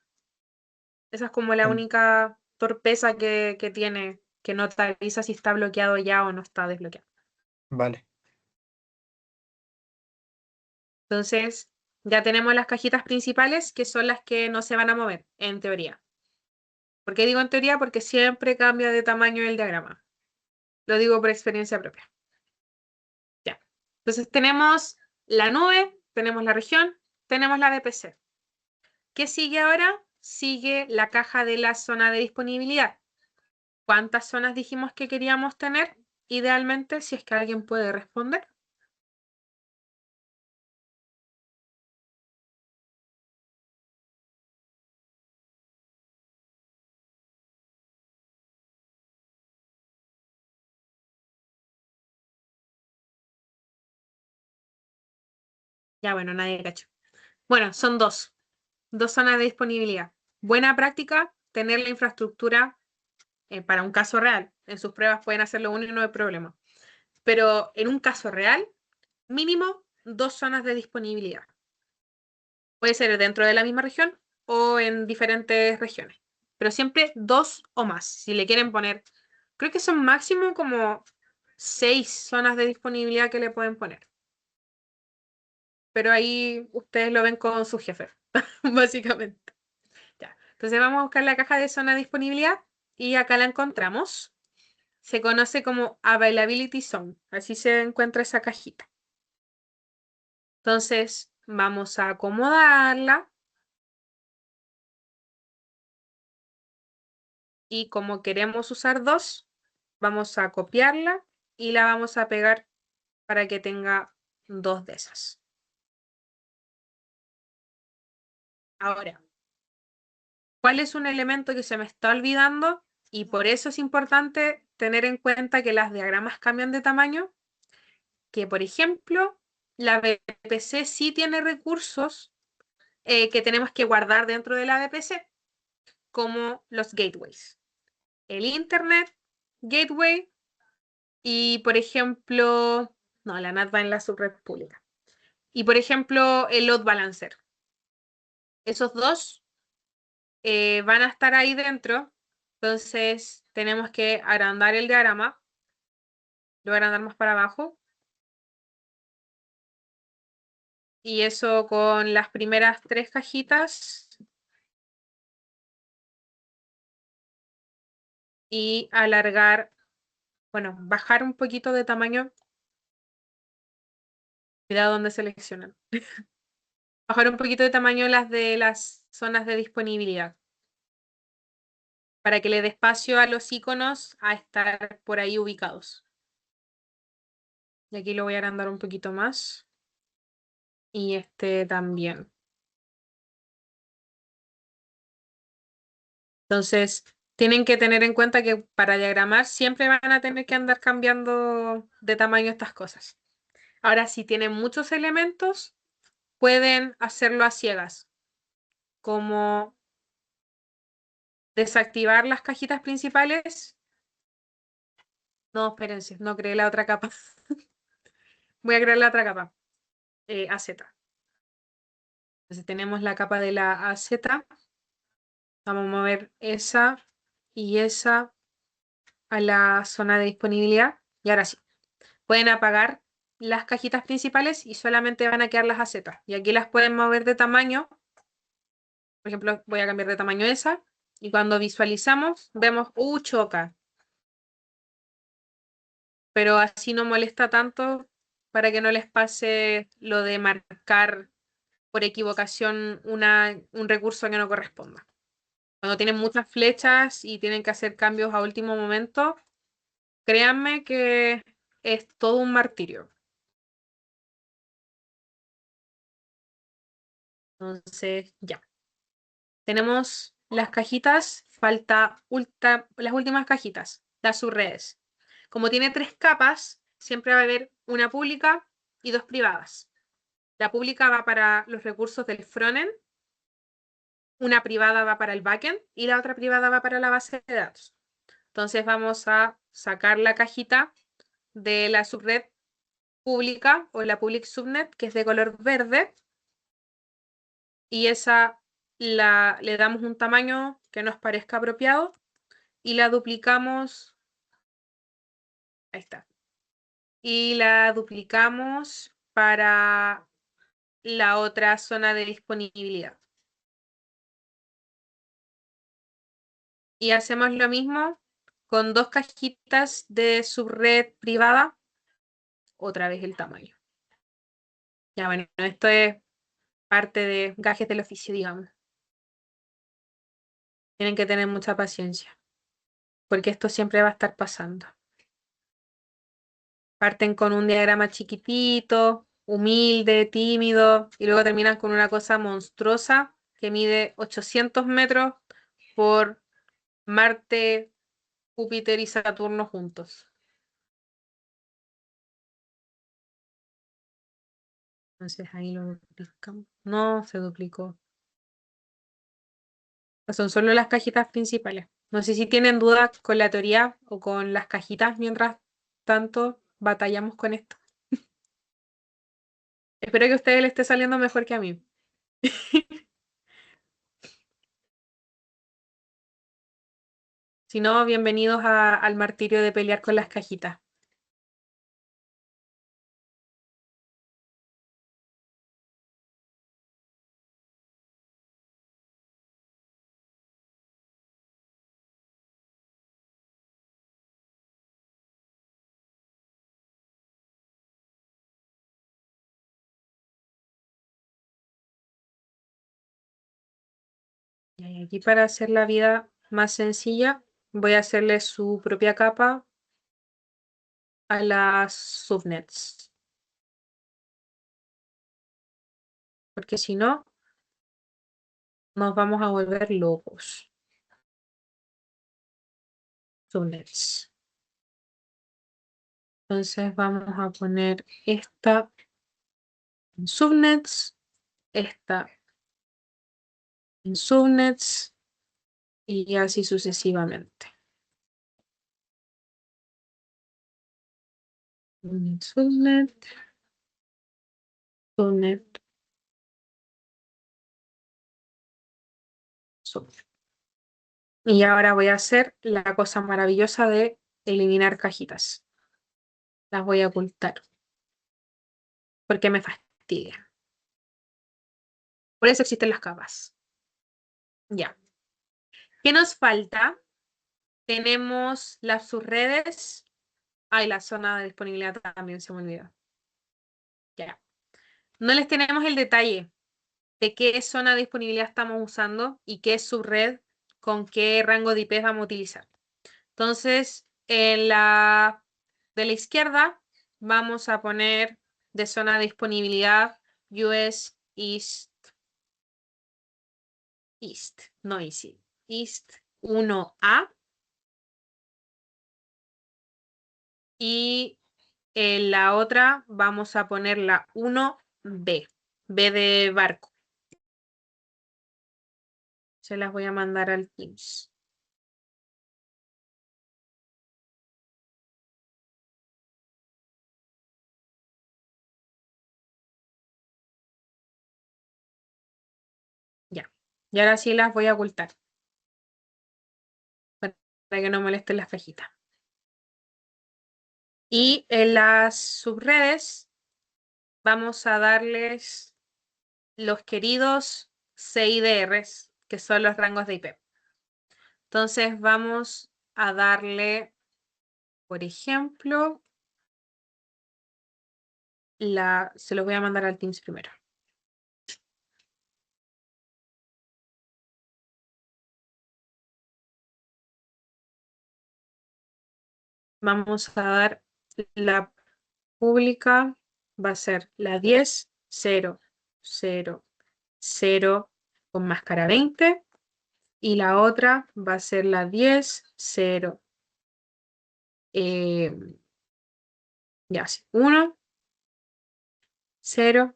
Esa es como la en- única torpeza que tiene, que no te avisa si está bloqueado ya o no está desbloqueado. vale. Entonces, ya tenemos las cajitas principales, que son las que no se van a mover, en teoría. ¿Por qué digo en teoría? Porque siempre cambia de tamaño el diagrama. Lo digo por experiencia propia. Ya. Entonces tenemos la nube, tenemos la región, tenemos la VPC. ¿Qué sigue ahora? Sigue la caja de la zona de disponibilidad. ¿Cuántas zonas dijimos que queríamos tener? Idealmente, si es que alguien puede responder. Ya, bueno, nadie cachó. Bueno, son dos zonas de disponibilidad. Buena práctica, tener la infraestructura para un caso real. En sus pruebas pueden hacerlo uno y no hay problema. Pero en un caso real, mínimo 2 zonas de disponibilidad. Puede ser dentro de la misma región o en diferentes regiones. Pero siempre 2 o más. Si le quieren poner, creo que son máximo como 6 zonas de disponibilidad que le pueden poner. Pero ahí ustedes lo ven con su jefe, básicamente. Ya. Entonces vamos a buscar la caja de zona de disponibilidad y acá la encontramos. Se conoce como Availability Zone. Así se encuentra esa cajita. Entonces vamos a acomodarla y como queremos usar 2, vamos a copiarla y la vamos a pegar para que tenga 2 de esas. Ahora, ¿cuál es un elemento que se me está olvidando? Y por eso es importante tener en cuenta que las diagramas cambian de tamaño. Que, por ejemplo, la VPC sí tiene recursos que tenemos que guardar dentro de la VPC, como los gateways. El Internet, gateway y, por ejemplo, no, la NAT va en la subred pública. Y, por ejemplo, el load balancer. Esos dos van a estar ahí dentro. Entonces, tenemos que agrandar el diagrama. Lo voy a agrandar más para abajo. Y eso con las primeras 3 cajitas. Y alargar, bueno, bajar un poquito de tamaño. Cuidado donde seleccionan. Bajar un poquito de tamaño las de las zonas de disponibilidad. Para que le dé espacio a los iconos a estar por ahí ubicados. Y aquí lo voy a agrandar un poquito más. Y este también. Entonces, tienen que tener en cuenta que para diagramar siempre van a tener que andar cambiando de tamaño estas cosas. Ahora, si tienen muchos elementos, pueden hacerlo a ciegas, como desactivar las cajitas principales. No, espérense, no creé la otra capa. Voy a crear la otra capa, AZ. Entonces tenemos la capa de la AZ. Vamos a mover esa y esa a la zona de disponibilidad. Y ahora sí, pueden apagar las cajitas principales y solamente van a quedar las AZ. Y aquí las pueden mover de tamaño. Por ejemplo, voy a cambiar de tamaño esa. Y cuando visualizamos, vemos, choca. Pero así no molesta tanto para que no les pase lo de marcar por equivocación un recurso que no corresponda. Cuando tienen muchas flechas y tienen que hacer cambios a último momento, créanme que es todo un martirio. Entonces, ya. Tenemos las cajitas, falta las últimas cajitas, las subredes. Como tiene 3 capas, siempre va a haber una pública y 2 privadas. La pública va para los recursos del frontend, una privada va para el backend y la otra privada va para la base de datos. Entonces vamos a sacar la cajita de la subred pública o la public subnet, que es de color verde, y esa le damos un tamaño que nos parezca apropiado y la duplicamos. Ahí está. Y la duplicamos para la otra zona de disponibilidad. Y hacemos lo mismo con dos cajitas de subred privada, otra vez el tamaño. Ya bueno, esto es parte de gajes del oficio, digamos. Tienen que tener mucha paciencia, porque esto siempre va a estar pasando. Parten con un diagrama chiquitito, humilde, tímido, y luego terminan con una cosa monstruosa que mide 800 metros por Marte, Júpiter y Saturno juntos. Entonces ahí lo duplicamos. No se duplicó. Son solo las cajitas principales. No sé si tienen dudas con la teoría o con las cajitas mientras tanto batallamos con esto. Espero que a ustedes les esté saliendo mejor que a mí. Si no, bienvenidos al martirio de pelear con las cajitas. Y aquí para hacer la vida más sencilla, voy a hacerle su propia capa a las subnets. Porque si no, nos vamos a volver locos. Subnets. Entonces vamos a poner esta en subnets, esta en subnets y así sucesivamente. Subnet, subnet, subnet. Y ahora voy a hacer la cosa maravillosa de eliminar cajitas. Las voy a ocultar porque me fastidia. Por eso existen las capas. Ya. ¿Qué nos falta? Tenemos las subredes. Ay, la zona de disponibilidad también se me olvidó. Ya. No les tenemos el detalle de qué zona de disponibilidad estamos usando y qué subred con qué rango de IP vamos a utilizar. Entonces, en la de la izquierda vamos a poner de zona de disponibilidad US no East 1A y en la otra vamos a poner la 1B, B de barco. Se las voy a mandar al Teams. Ya. Y ahora sí las voy a ocultar para que no molesten las cajitas. Y en las subredes vamos a darles los queridos CIDRs, que son los rangos de IP. Entonces vamos a darle, por ejemplo, se los voy a mandar al Teams primero. Vamos a dar la pública, va a ser la 10.0.0.0 con máscara 20 y la otra va a ser la 10.0. Ya, 1, 0,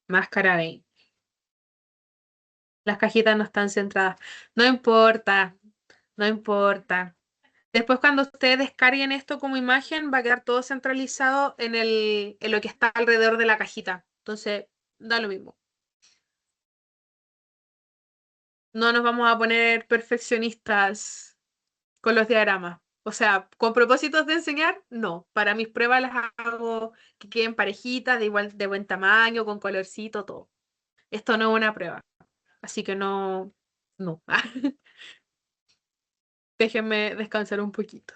máscara 20. Las cajitas no están centradas. No importa, no importa. Después, cuando ustedes descarguen esto como imagen, va a quedar todo centralizado en lo que está alrededor de la cajita. Entonces, da lo mismo. No nos vamos a poner perfeccionistas con los diagramas. O sea, con propósitos de enseñar, no. Para mis pruebas las hago que queden parejitas, de igual, de buen tamaño, con colorcito, todo. Esto no es una prueba. Así que no, no. Déjenme descansar un poquito.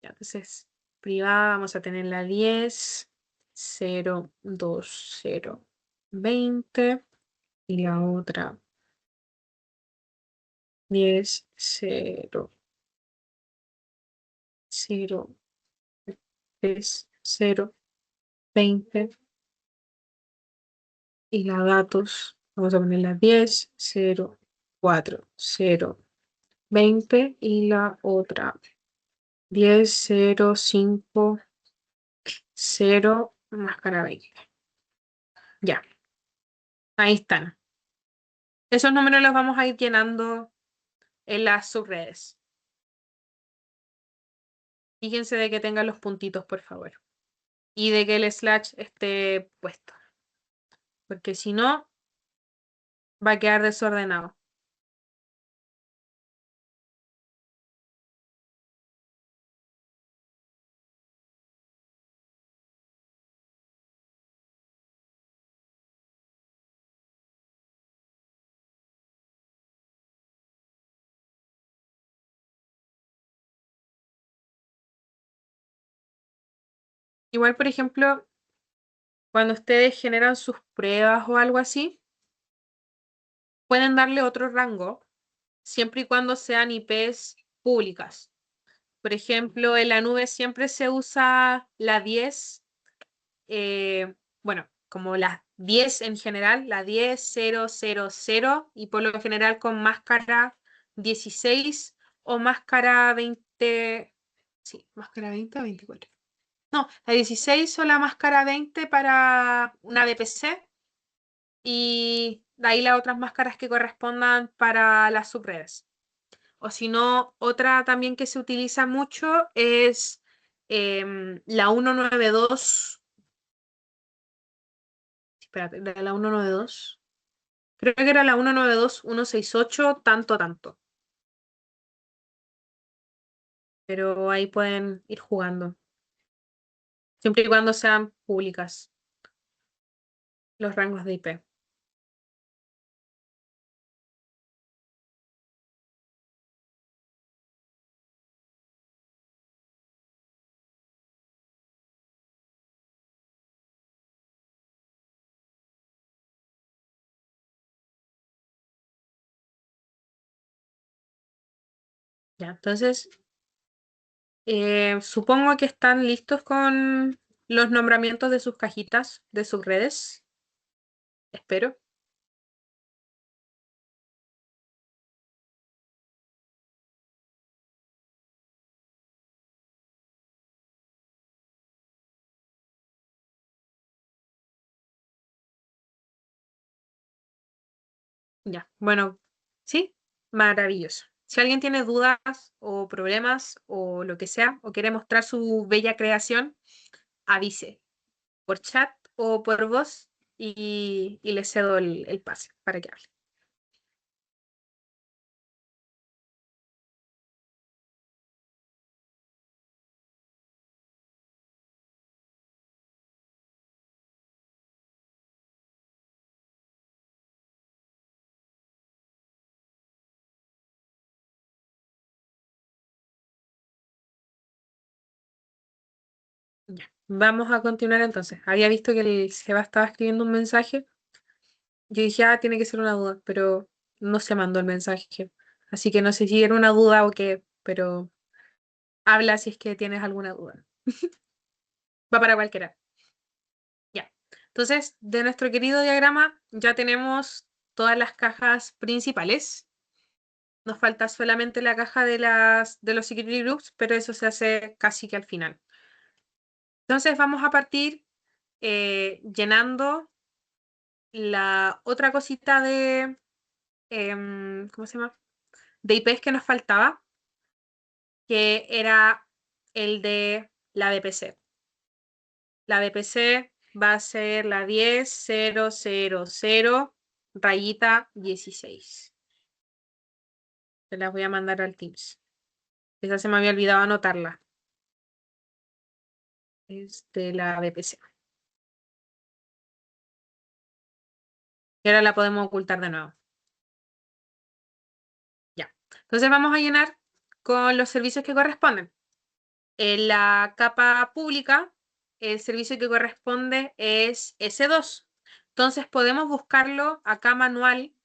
Ya, entonces, privada vamos a tener la 10, 0, 2, 0, 20. Y la otra 10, 0, 0, 3, 0, 20. Y la datos, vamos a poner la 10, 0, 4, 0, 20. Y la otra 10, 0, 5, 0, máscara 20. Ya, ahí están. Esos números los vamos a ir llenando en las subredes. Fíjense de que tengan los puntitos, por favor. Y de que el slash esté puesto. Porque si no, va a quedar desordenado. Igual, por ejemplo, cuando ustedes generan sus pruebas o algo así, pueden darle otro rango, siempre y cuando sean IPs públicas. Por ejemplo, en la nube siempre se usa la 10, bueno, como las 10 en general, la 10.0.0.0 y por lo general con máscara 16 o máscara 20, sí, máscara 20 o 24. No, la 16 o la máscara 20 para una VPC y de ahí las otras máscaras que correspondan para las subredes. O si no, otra también que se utiliza mucho es la 192. Espérate, de la 192. Creo que era la 192.168, tanto, tanto. Pero ahí pueden ir jugando. Siempre y cuando sean públicas los rangos de IP. Ya, entonces supongo que están listos con los nombramientos de sus cajitas, de sus redes. Espero. Ya, bueno, sí, maravilloso. Si alguien tiene dudas o problemas o lo que sea, o quiere mostrar su bella creación, avise por chat o por voz y le cedo el pase para que hable. Ya, vamos a continuar entonces. Había visto que el Seba estaba escribiendo un mensaje. Yo dije, ah, tiene que ser una duda, pero no se mandó el mensaje. Así que no sé si era una duda o qué, pero habla si es que tienes alguna duda. Va para cualquiera. Ya. Entonces, de nuestro querido diagrama ya tenemos todas las cajas principales. Nos falta solamente la caja de los security groups, pero eso se hace casi que al final. Entonces vamos a partir llenando la otra cosita de, ¿cómo se llama? De IPs que nos faltaba, que era el de la VPC. La VPC va a ser la 10.0.0.0 rayita 16. Se las voy a mandar al Teams. Esa se me había olvidado anotarla. Es de la VPC. Y ahora la podemos ocultar de nuevo. Ya. Entonces vamos a llenar con los servicios que corresponden. En la capa pública, el servicio que corresponde es S2. Entonces podemos buscarlo acá manual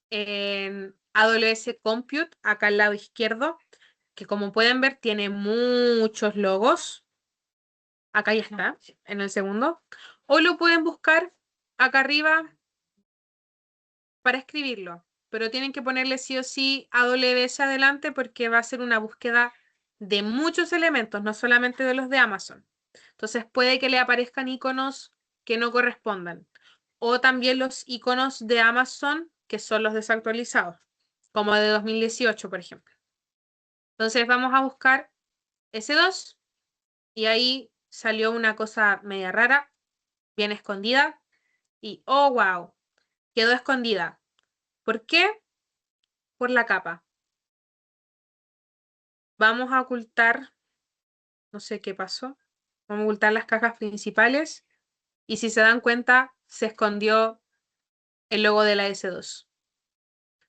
en AWS Compute, acá al lado izquierdo, que como pueden ver tiene muchos logos. Acá ya está, en el segundo. O lo pueden buscar acá arriba para escribirlo, pero tienen que ponerle sí o sí AWS adelante porque va a ser una búsqueda de muchos elementos, no solamente de los de Amazon. Entonces puede que le aparezcan iconos que no correspondan. O también los iconos de Amazon que son los desactualizados, como de 2018, por ejemplo. Entonces vamos a buscar S2 y ahí salió una cosa media rara, bien escondida. Y oh, wow, quedó escondida. ¿Por qué? Por la capa. Vamos a ocultar, no sé qué pasó, vamos a ocultar las cajas principales y si se dan cuenta, se escondió el logo de la S2.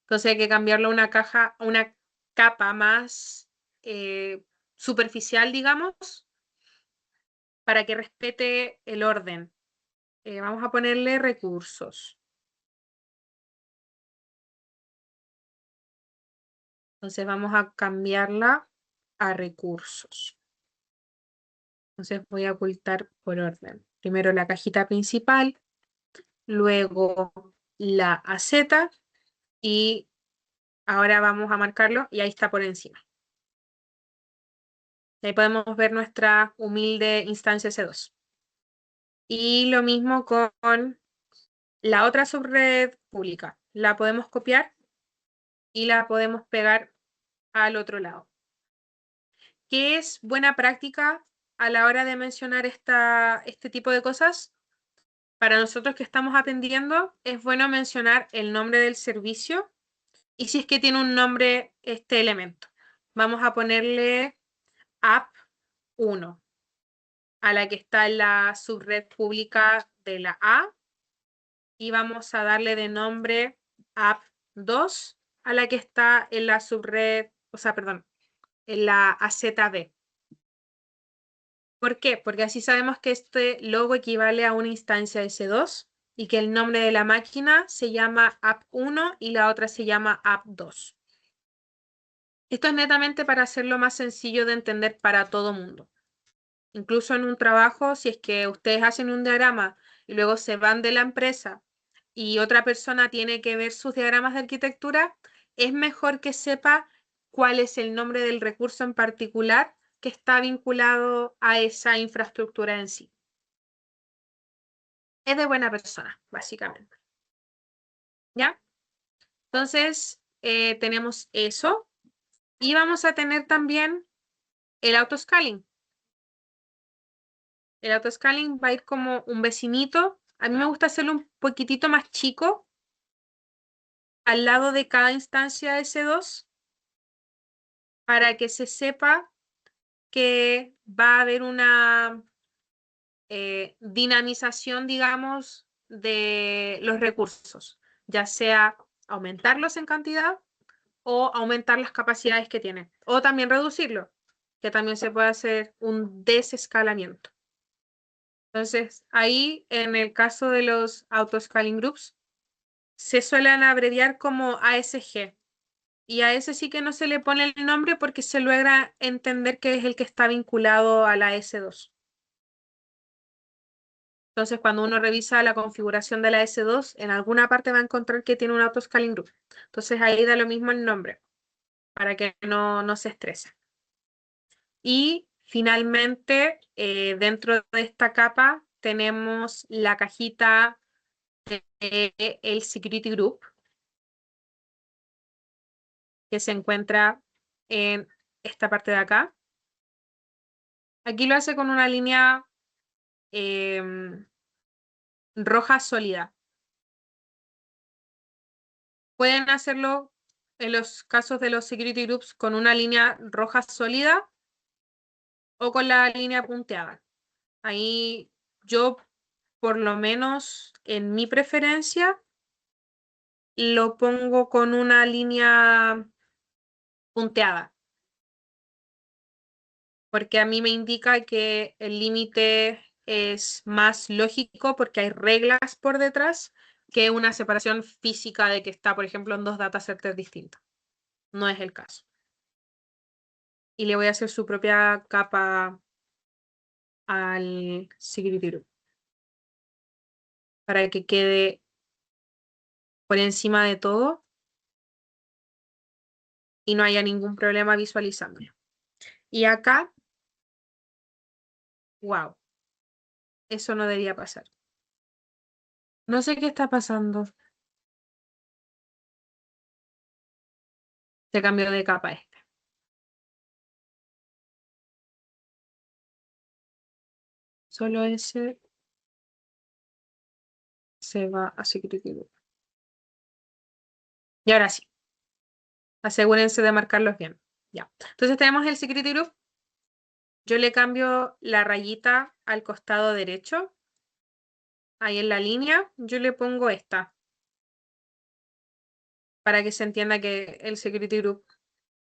Entonces hay que cambiarlo a una caja, a una capa más superficial, digamos, para que respete el orden. Vamos a ponerle recursos. Entonces vamos a cambiarla a recursos. Entonces voy a ocultar por orden. Primero la cajita principal, luego la AZ y ahora vamos a marcarlo y ahí está por encima. Ahí podemos ver nuestra humilde instancia S2. Y lo mismo con la otra subred pública. La podemos copiar y la podemos pegar al otro lado. ¿Qué es buena práctica a la hora de mencionar este tipo de cosas? Para nosotros que estamos aprendiendo, es bueno mencionar el nombre del servicio y si es que tiene un nombre este elemento. Vamos a ponerle app 1 a la que está en la subred pública de la A y vamos a darle de nombre app 2 a la que está en la subred, o sea, perdón, en la AZB. ¿Por qué? Porque así sabemos que este logo equivale a una instancia S2 y que el nombre de la máquina se llama app1 y la otra se llama app2. Esto es netamente para hacerlo más sencillo de entender para todo mundo. Incluso en un trabajo, si es que ustedes hacen un diagrama y luego se van de la empresa y otra persona tiene que ver sus diagramas de arquitectura, es mejor que sepa cuál es el nombre del recurso en particular que está vinculado a esa infraestructura en sí. Es de buena persona, básicamente. ¿Ya? Entonces, tenemos eso. Y vamos a tener también el autoscaling. El autoscaling va a ir como un vecinito. A mí me gusta hacerlo un poquitito más chico al lado de cada instancia S2 para que se sepa que va a haber una dinamización, digamos, de los recursos, ya sea aumentarlos en cantidad o aumentar las capacidades que tiene, o también reducirlo, que también se puede hacer un desescalamiento. Entonces, ahí en el caso de los auto-scaling groups, se suelen abreviar como ASG. Y a ese sí que no se le pone el nombre porque se logra entender que es el que está vinculado a la S2. Entonces, cuando uno revisa la configuración de la S2, en alguna parte va a encontrar que tiene un auto-scaling group. Entonces, ahí da lo mismo el nombre, para que no se estrese. Y finalmente, dentro de esta capa, tenemos la cajita del Security Group, que se encuentra en esta parte de acá. Aquí lo hace con una línea roja sólida. Pueden hacerlo en los casos de los security groups con una línea roja sólida o con la línea punteada. Ahí yo, por lo menos en mi preferencia, lo pongo con una línea punteada, porque a mí me indica que el límite es más lógico porque hay reglas por detrás que una separación física de que está, por ejemplo, en dos datasets distintos. No es el caso. Y le voy a hacer su propia capa al security group para que quede por encima de todo y no haya ningún problema visualizándolo. Y acá, wow, eso no debería pasar. No sé qué está pasando. Se cambió de capa este. Solo ese se va a security group. Y ahora sí, asegúrense de marcarlos bien. Ya. Entonces tenemos el security group. Yo le cambio la rayita al costado derecho. Ahí en la línea, yo le pongo esta. Para que se entienda que el security group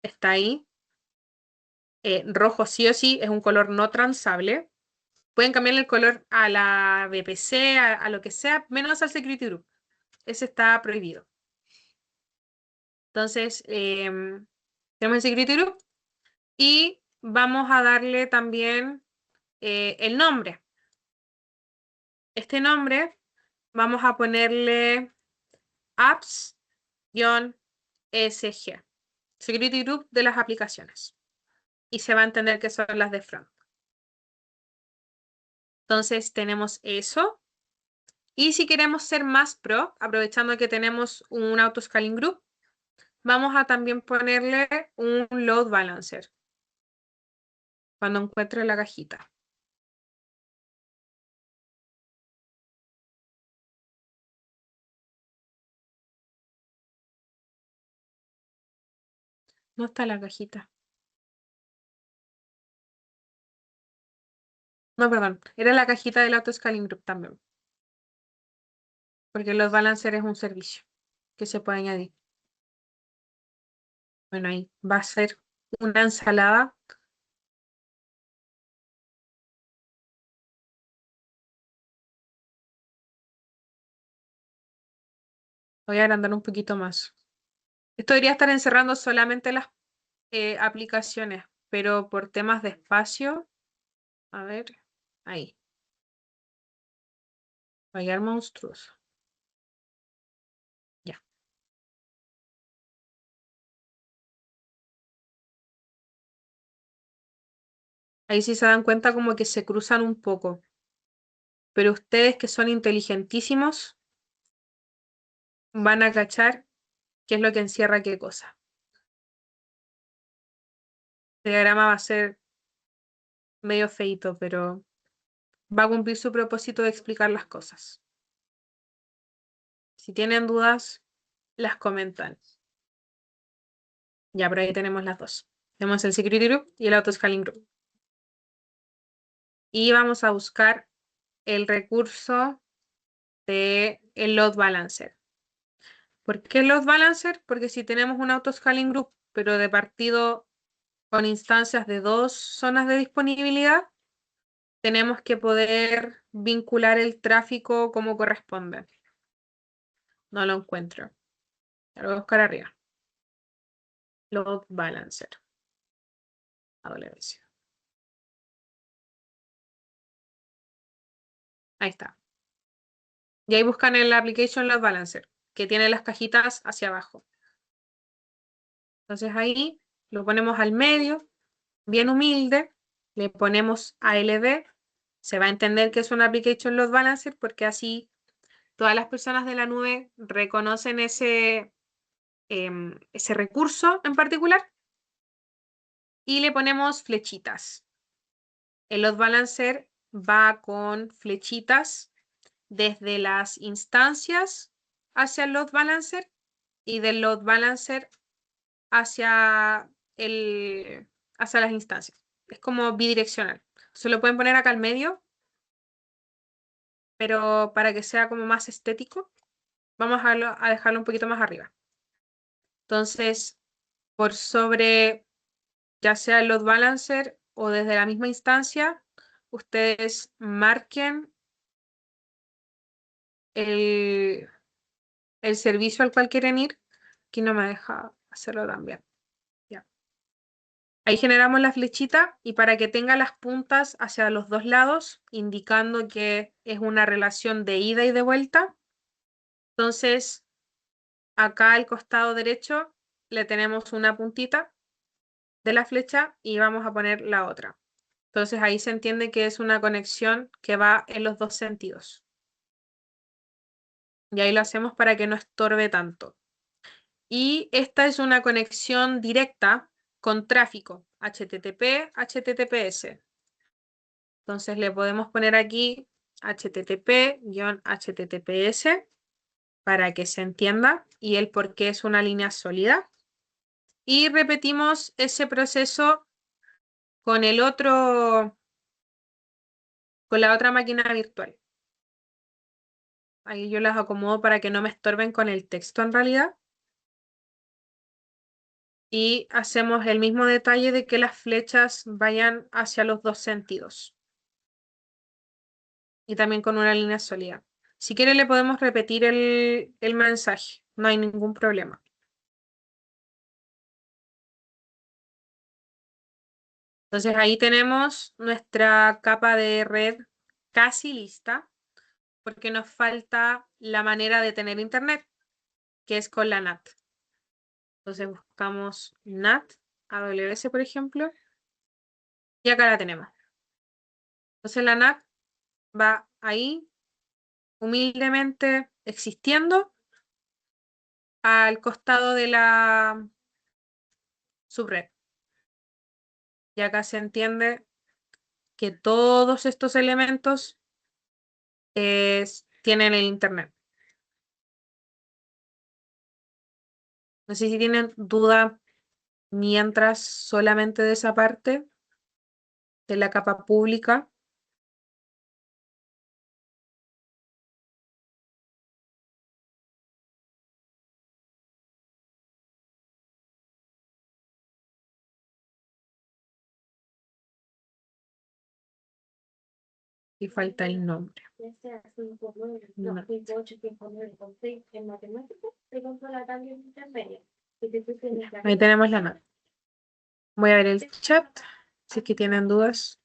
está ahí. Rojo sí o sí, es un color no transable. Pueden cambiarle el color a la VPC, a lo que sea, menos al security group. Ese está prohibido. Entonces, tenemos el security group y vamos a darle también el nombre. Este nombre vamos a ponerle apps-sg, security group de las aplicaciones. Y se va a entender que son las de front. Entonces tenemos eso. Y si queremos ser más pro, aprovechando que tenemos un auto-scaling group, vamos a también ponerle un load balancer cuando encuentre la cajita. No está la cajita. No, perdón. Era la cajita del auto-scaling group también. Porque el load balancer es un servicio que se puede añadir. Bueno, ahí va a ser una ensalada. Voy a agrandar un poquito más. Esto debería estar encerrando solamente las aplicaciones, pero por temas de espacio, a ver, ahí. Va a quedar monstruoso. Ya. Ahí sí se dan cuenta como que se cruzan un poco. Pero ustedes que son inteligentísimos van a cachar qué es lo que encierra qué cosa. El diagrama va a ser medio feito, pero va a cumplir su propósito de explicar las cosas. Si tienen dudas, las comentan. Ya, pero ahí tenemos las dos. Tenemos el security group y el auto-scaling group. Y vamos a buscar el recurso de el load balancer. ¿Por qué load balancer? Porque si tenemos un auto-scaling group, pero de partido con instancias de dos zonas de disponibilidad, tenemos que poder vincular el tráfico como corresponde. No lo encuentro. Lo voy a buscar arriba. Load balancer. AWS. Ahí está. Y ahí buscan el application load balancer, que tiene las cajitas hacia abajo. Entonces ahí lo ponemos al medio, bien humilde, le ponemos ALB. Se va a entender que es un application load balancer porque así todas las personas de la nube reconocen ese recurso en particular y le ponemos flechitas. El load balancer va con flechitas desde las instancias hacia el load balancer y del load balancer hacia hacia las instancias. Es como bidireccional. Se lo pueden poner acá al medio, pero para que sea como más estético, vamos a dejarlo un poquito más arriba. Entonces, por sobre, ya sea el load balancer o desde la misma instancia, ustedes marquen el servicio al cual quieren ir. Aquí no me deja hacerlo también. Ya. Ahí generamos la flechita y para que tenga las puntas hacia los dos lados, indicando que es una relación de ida y de vuelta. Entonces, acá al costado derecho le tenemos una puntita de la flecha y vamos a poner la otra. Entonces ahí se entiende que es una conexión que va en los dos sentidos. Y ahí lo hacemos para que no estorbe tanto. Y esta es una conexión directa con tráfico, HTTP, HTTPS. Entonces le podemos poner aquí HTTP-HTTPS para que se entienda y el por qué es una línea sólida. Y repetimos ese proceso con el otro, con la otra máquina virtual. Ahí yo las acomodo para que no me estorben con el texto en realidad. Y hacemos el mismo detalle de que las flechas vayan hacia los dos sentidos. Y también con una línea sólida. Si quiere le podemos repetir el mensaje, no hay ningún problema. Entonces ahí tenemos nuestra capa de red casi lista, porque nos falta la manera de tener internet, que es con la NAT. Entonces buscamos NAT, AWS por ejemplo, y acá la tenemos. Entonces la NAT va ahí, humildemente existiendo, al costado de la subred. Y acá se entiende que todos estos elementos tienen el internet. No sé si tienen duda mientras solamente de esa parte de la capa pública. Y falta el nombre. No. Ahí tenemos la nota. Voy a ver el chat, si es que tienen dudas.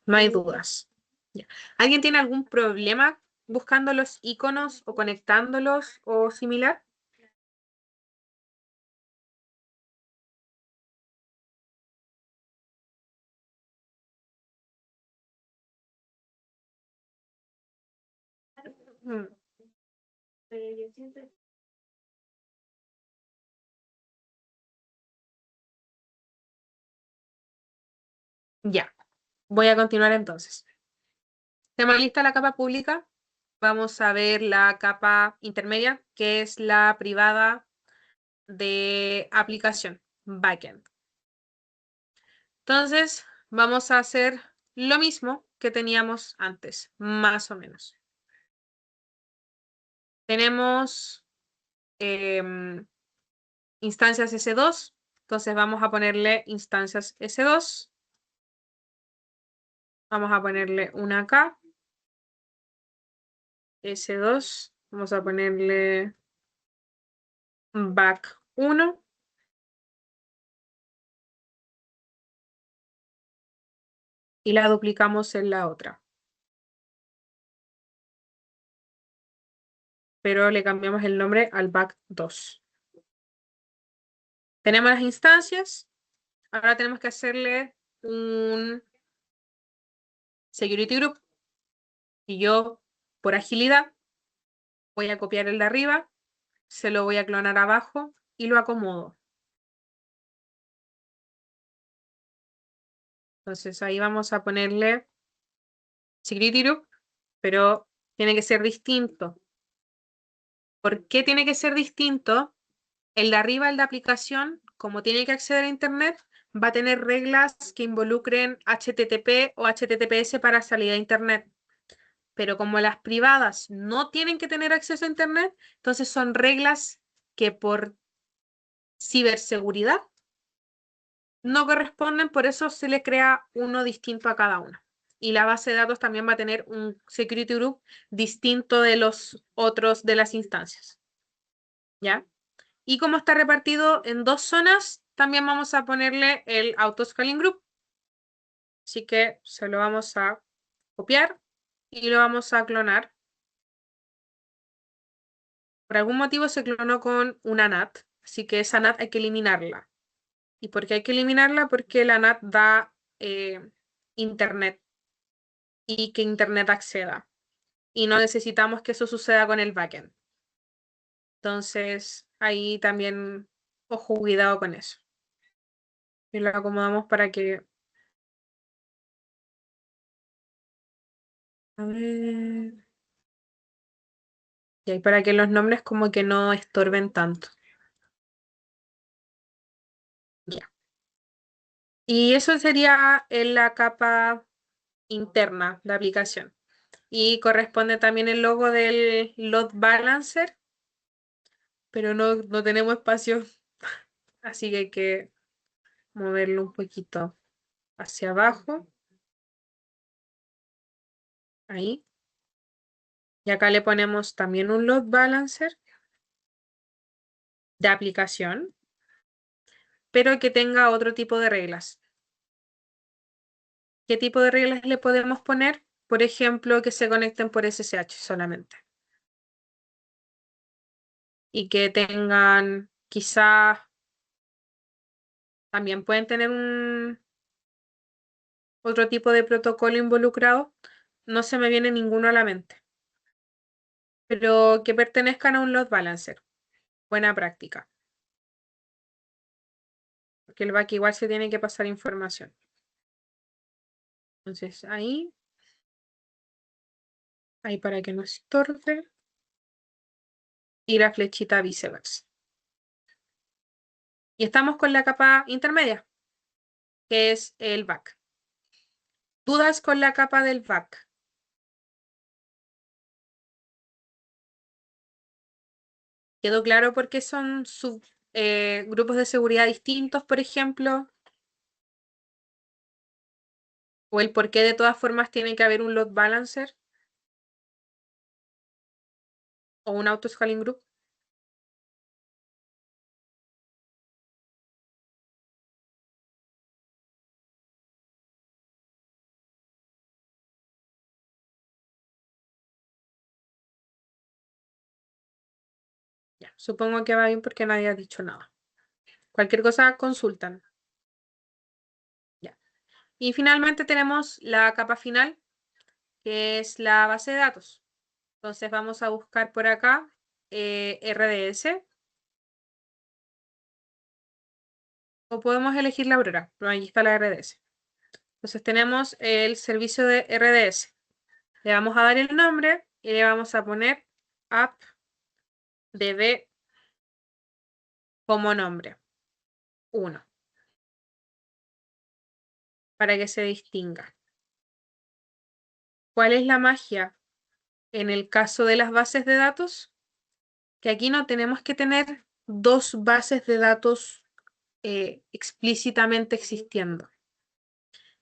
No hay dudas. Ya. ¿Alguien tiene algún problema buscando los iconos o conectándolos o similar? Mm, Ya, voy a continuar entonces. Tenemos lista la capa pública. Vamos a ver la capa intermedia, que es la privada de aplicación, backend. Entonces, vamos a hacer lo mismo que teníamos antes, más o menos. Tenemos instancias S2, entonces vamos a ponerle instancias S2. Vamos a ponerle una acá. S2. Vamos a ponerle back 1. Y la duplicamos en la otra. Pero le cambiamos el nombre al back 2. Tenemos las instancias. Ahora tenemos que hacerle un security group. Y yo, por agilidad, voy a copiar el de arriba, se lo voy a clonar abajo y lo acomodo. Entonces ahí vamos a ponerle security group, pero tiene que ser distinto. ¿Por qué tiene que ser distinto? El de arriba, el de aplicación, como tiene que acceder a Internet, va a tener reglas que involucren HTTP o HTTPS para salir a Internet. Pero como las privadas no tienen que tener acceso a Internet, entonces son reglas que por ciberseguridad no corresponden, por eso se le crea uno distinto a cada uno. Y la base de datos también va a tener un security group distinto de los otros de las instancias. ¿Ya? Y como está repartido en dos zonas, también vamos a ponerle el autoscaling group. Así que se lo vamos a copiar y lo vamos a clonar. Por algún motivo se clonó con una NAT, así que esa NAT hay que eliminarla. ¿Y por qué hay que eliminarla? Porque la NAT da Internet y que Internet acceda. Y no necesitamos que eso suceda con el backend. Entonces, ahí también, ojo, cuidado con eso. Y lo acomodamos para que... A ver... Y ahí para que los nombres como que no estorben tanto. Ya. Y eso sería en la capa interna de aplicación. Y corresponde también el logo del load balancer, pero no tenemos espacio, así que hay que moverlo un poquito hacia abajo. Ahí. Y acá le ponemos también un load balancer de aplicación, pero que tenga otro tipo de reglas. ¿Qué tipo de reglas le podemos poner? Por ejemplo, que se conecten por SSH solamente. Y que tengan, quizás, también pueden tener otro tipo de protocolo involucrado. No se me viene ninguno a la mente. Pero que pertenezcan a un load balancer. Buena práctica. Porque el back igual se tiene que pasar información. Entonces ahí para que no estorbe. Y la flechita viceversa. Y estamos con la capa intermedia, que es el back. ¿Dudas con la capa del back? ¿Quedó claro por qué son grupos de seguridad distintos, por ejemplo? ¿O el por qué de todas formas tiene que haber un load balancer? ¿O un auto-scaling group? Ya, supongo que va bien porque nadie ha dicho nada. Cualquier cosa consultan. Ya. Y finalmente tenemos la capa final, que es la base de datos. Entonces vamos a buscar por acá RDS. O podemos elegir la Aurora, pero ahí está la RDS. Entonces tenemos el servicio de RDS. Le vamos a dar el nombre y le vamos a poner appdb como nombre. 1. Para que se distinga. ¿Cuál es la magia en el caso de las bases de datos? Que aquí no tenemos que tener dos bases de datos explícitamente existiendo.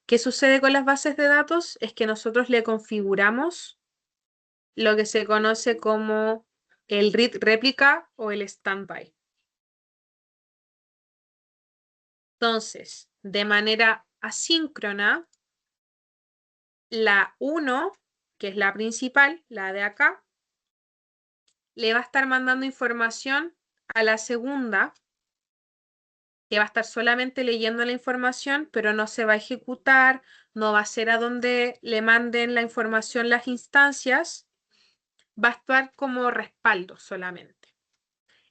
¿Qué sucede con las bases de datos? Es que nosotros le configuramos lo que se conoce como el read réplica o el standby. Entonces, de manera asíncrona, la 1, que es la principal, la de acá, le va a estar mandando información a la segunda, que va a estar solamente leyendo la información, pero no se va a ejecutar, no va a ser a donde le manden la información las instancias, va a actuar como respaldo solamente.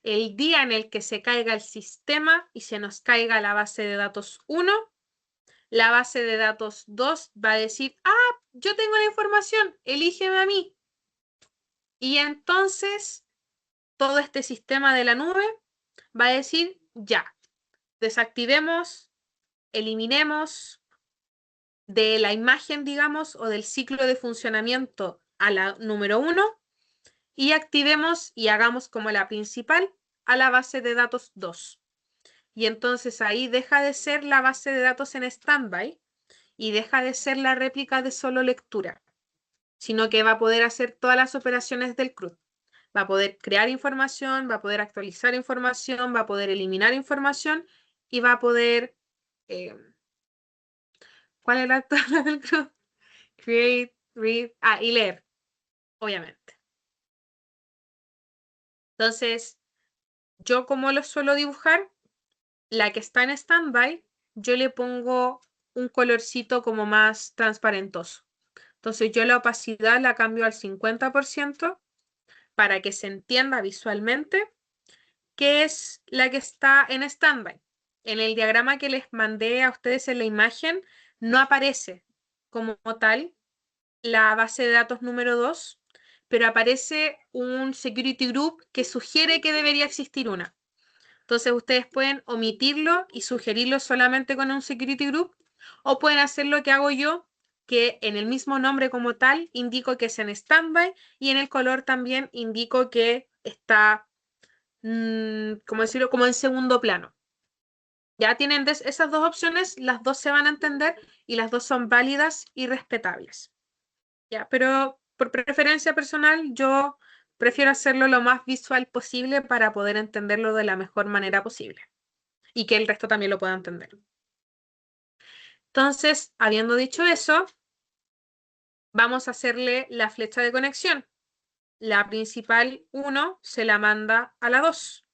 El día en el que se caiga el sistema y se nos caiga la base de datos 1, La base de datos 2 va a decir, yo tengo la información, elígeme a mí. Y entonces todo este sistema de la nube va a decir, ya, desactivemos, eliminemos de la imagen, digamos, o del ciclo de funcionamiento a la número 1 y activemos y hagamos como la principal a la base de datos 2. Y entonces ahí deja de ser la base de datos en standby y deja de ser la réplica de solo lectura, sino que va a poder hacer todas las operaciones del CRUD. Va a poder crear información, va a poder actualizar información, va a poder eliminar información y va a poder... ¿cuál es la tabla del CRUD? Create, read, y leer, obviamente. Entonces, yo como lo suelo dibujar, la que está en standby, yo le pongo un colorcito como más transparentoso. Entonces yo la opacidad la cambio al 50% para que se entienda visualmente que es la que está en standby. En el diagrama que les mandé a ustedes en la imagen, no aparece como tal la base de datos número 2, pero aparece un security group que sugiere que debería existir una. Entonces ustedes pueden omitirlo y sugerirlo solamente con un security group, o pueden hacer lo que hago yo, que en el mismo nombre como tal indico que es en standby y en el color también indico que está, ¿cómo decirlo?, como en segundo plano. Ya tienen esas dos opciones, las dos se van a entender y las dos son válidas y respetables. Ya, pero por preferencia personal yo prefiero hacerlo lo más visual posible para poder entenderlo de la mejor manera posible y que el resto también lo pueda entender. Entonces, habiendo dicho eso, vamos a hacerle la flecha de conexión. La principal 1 se la manda a la 2,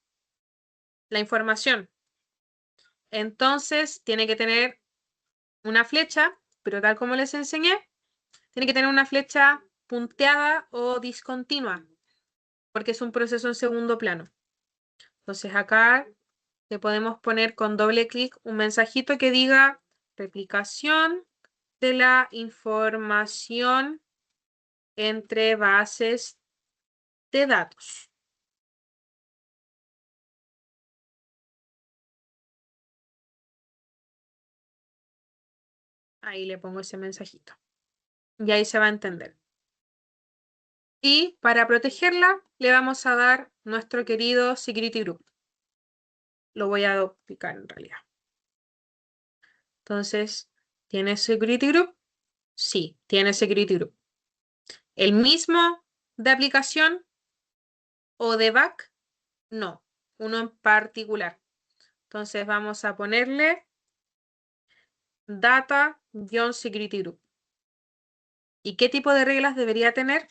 la información. Entonces, tiene que tener una flecha, pero tal como les enseñé, tiene que tener una flecha punteada o discontinua, porque es un proceso en segundo plano. Entonces, acá le podemos poner con doble clic un mensajito que diga replicación de la información entre bases de datos. Ahí le pongo ese mensajito. Y ahí se va a entender. Y para protegerla, le vamos a dar nuestro querido Security Group. Lo voy a duplicar en realidad. Entonces, ¿tiene Security Group? Sí, tiene Security Group. ¿El mismo de aplicación o de back? No, uno en particular. Entonces vamos a ponerle data-security group. ¿Y qué tipo de reglas debería tener?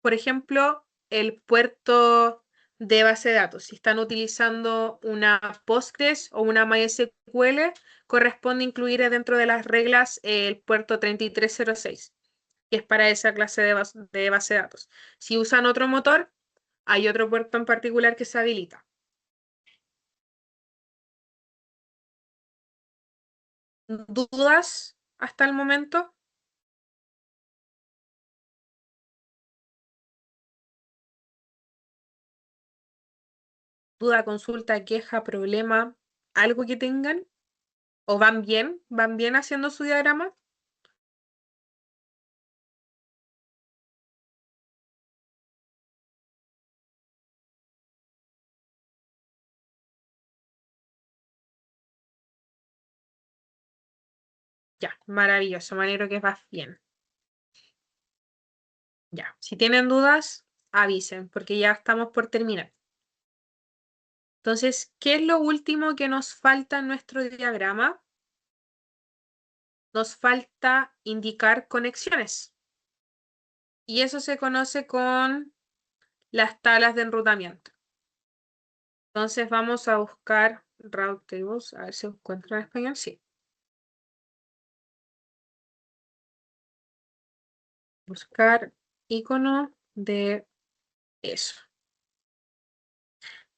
Por ejemplo, el puerto de base de datos. Si están utilizando una Postgres o una MySQL, corresponde incluir dentro de las reglas el puerto 3306, que es para esa clase de base de datos. Si usan otro motor, hay otro puerto en particular que se habilita. ¿Dudas hasta el momento? ¿Duda, consulta, queja, problema, algo que tengan? ¿O van bien? ¿Van bien haciendo su diagrama? Ya, maravilloso, me alegro que vas bien. Ya, si tienen dudas, avisen, porque ya estamos por terminar. Entonces, ¿qué es lo último que nos falta en nuestro diagrama? Nos falta indicar conexiones. Y eso se conoce con las tablas de enrutamiento. Entonces vamos a buscar route tables, a ver si encuentro en español, sí. Buscar icono de eso.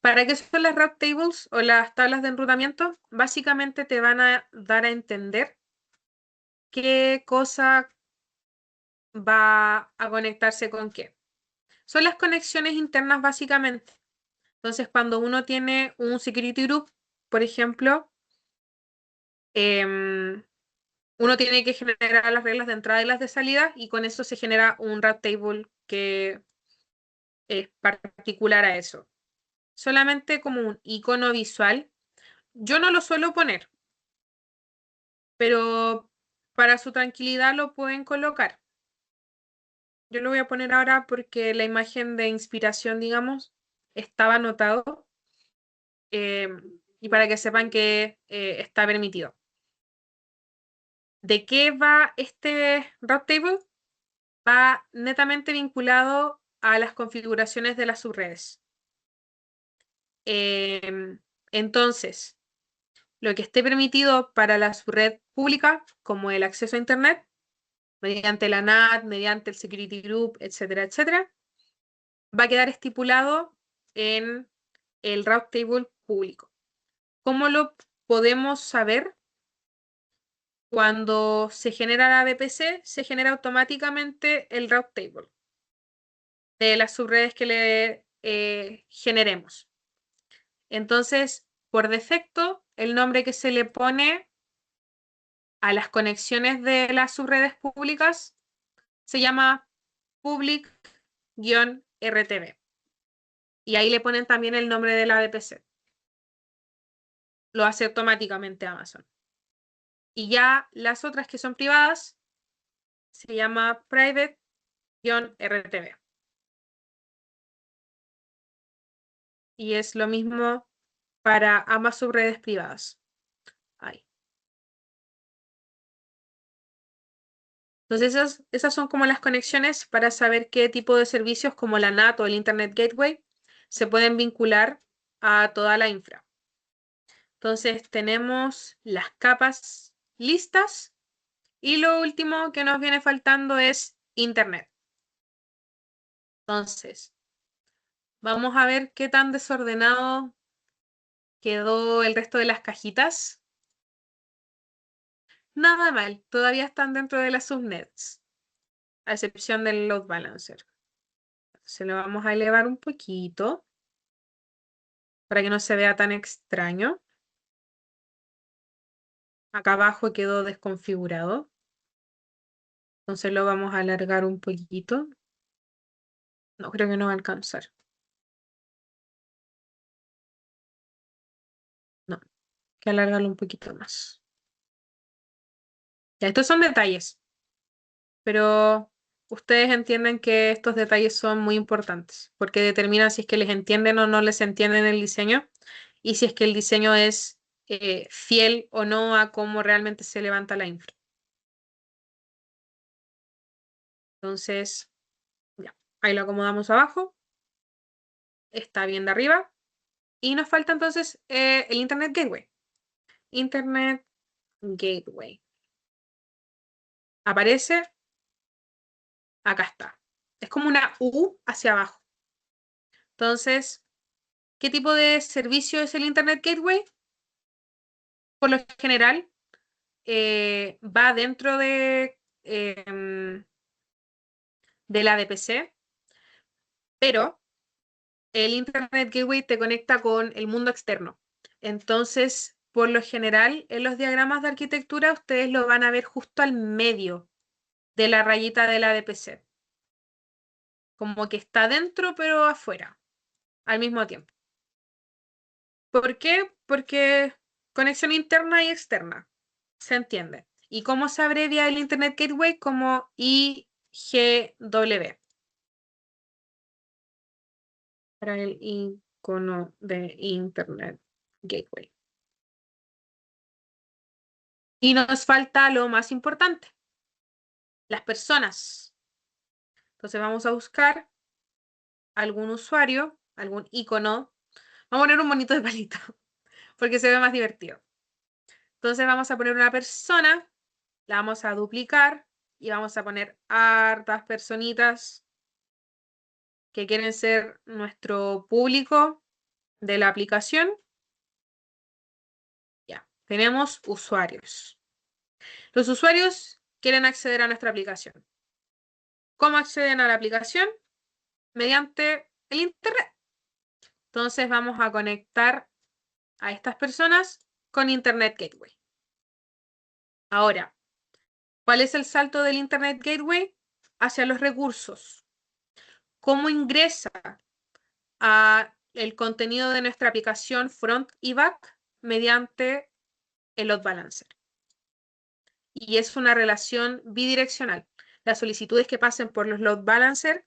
¿Para qué son las route tables o las tablas de enrutamiento? Básicamente te van a dar a entender qué cosa va a conectarse con qué. Son las conexiones internas básicamente. Entonces, cuando uno tiene un security group, por ejemplo, uno tiene que generar las reglas de entrada y las de salida, y con eso se genera un route table que es particular a eso. Solamente como un icono visual. Yo no lo suelo poner, pero para su tranquilidad lo pueden colocar. Yo lo voy a poner ahora porque la imagen de inspiración, digamos, estaba anotado, y para que sepan que está permitido. ¿De qué va este route table? Va netamente vinculado a las configuraciones de las subredes. Entonces, lo que esté permitido para la subred pública, como el acceso a Internet, mediante la NAT, mediante el security group, etcétera, etcétera, va a quedar estipulado en el route table público. ¿Cómo lo podemos saber? Cuando se genera la VPC, se genera automáticamente el route table de las subredes que le generemos. Entonces, por defecto, el nombre que se le pone a las conexiones de las subredes públicas se llama public-rtb. Y ahí le ponen también el nombre de la VPC. Lo hace automáticamente Amazon. Y ya las otras que son privadas se llama private-rtb. Y es lo mismo para ambas subredes privadas. Ahí. Entonces esas son como las conexiones para saber qué tipo de servicios como la NAT o el Internet Gateway se pueden vincular a toda la infra. Entonces tenemos las capas listas y lo último que nos viene faltando es Internet. Entonces, vamos a ver qué tan desordenado quedó el resto de las cajitas. Nada mal, todavía están dentro de las subnets, a excepción del load balancer. Se lo vamos a elevar un poquito para que no se vea tan extraño. Acá abajo quedó desconfigurado. Entonces lo vamos a alargar un poquito. No, creo que no va a alcanzar. No, hay que alargarlo un poquito más. Ya, estos son detalles, pero ustedes entienden que estos detalles son muy importantes porque determinan si es que les entienden o no les entienden el diseño y si es que el diseño es fiel o no a cómo realmente se levanta la infra. Entonces, ya, ahí lo acomodamos abajo. Está bien de arriba. Y nos falta entonces el Internet Gateway. Internet Gateway. Aparece, acá está. Es como una U hacia abajo. Entonces, ¿qué tipo de servicio es el Internet Gateway? Por lo general, va dentro de la DPC, pero el Internet Gateway te conecta con el mundo externo. Entonces, por lo general, en los diagramas de arquitectura, ustedes lo van a ver justo al medio de la rayita de la DPC. Como que está dentro, pero afuera, al mismo tiempo. ¿Por qué? Porque conexión interna y externa. Se entiende. ¿Y cómo se abrevia el Internet Gateway? Como IGW. Para el icono de Internet Gateway. Y nos falta lo más importante, las personas. Entonces vamos a buscar algún usuario, algún icono. Vamos a poner un monito de palito, porque se ve más divertido. Entonces vamos a poner una persona, la vamos a duplicar y vamos a poner hartas personitas que quieren ser nuestro público de la aplicación. Ya, tenemos usuarios. Los usuarios quieren acceder a nuestra aplicación. ¿Cómo acceden a la aplicación? Mediante el Internet. Entonces vamos a conectar a estas personas con Internet Gateway. Ahora, ¿cuál es el salto del Internet Gateway? Hacia los recursos. ¿Cómo ingresa a el contenido de nuestra aplicación front y back? Mediante el load balancer. Y es una relación bidireccional. Las solicitudes que pasen por los load balancer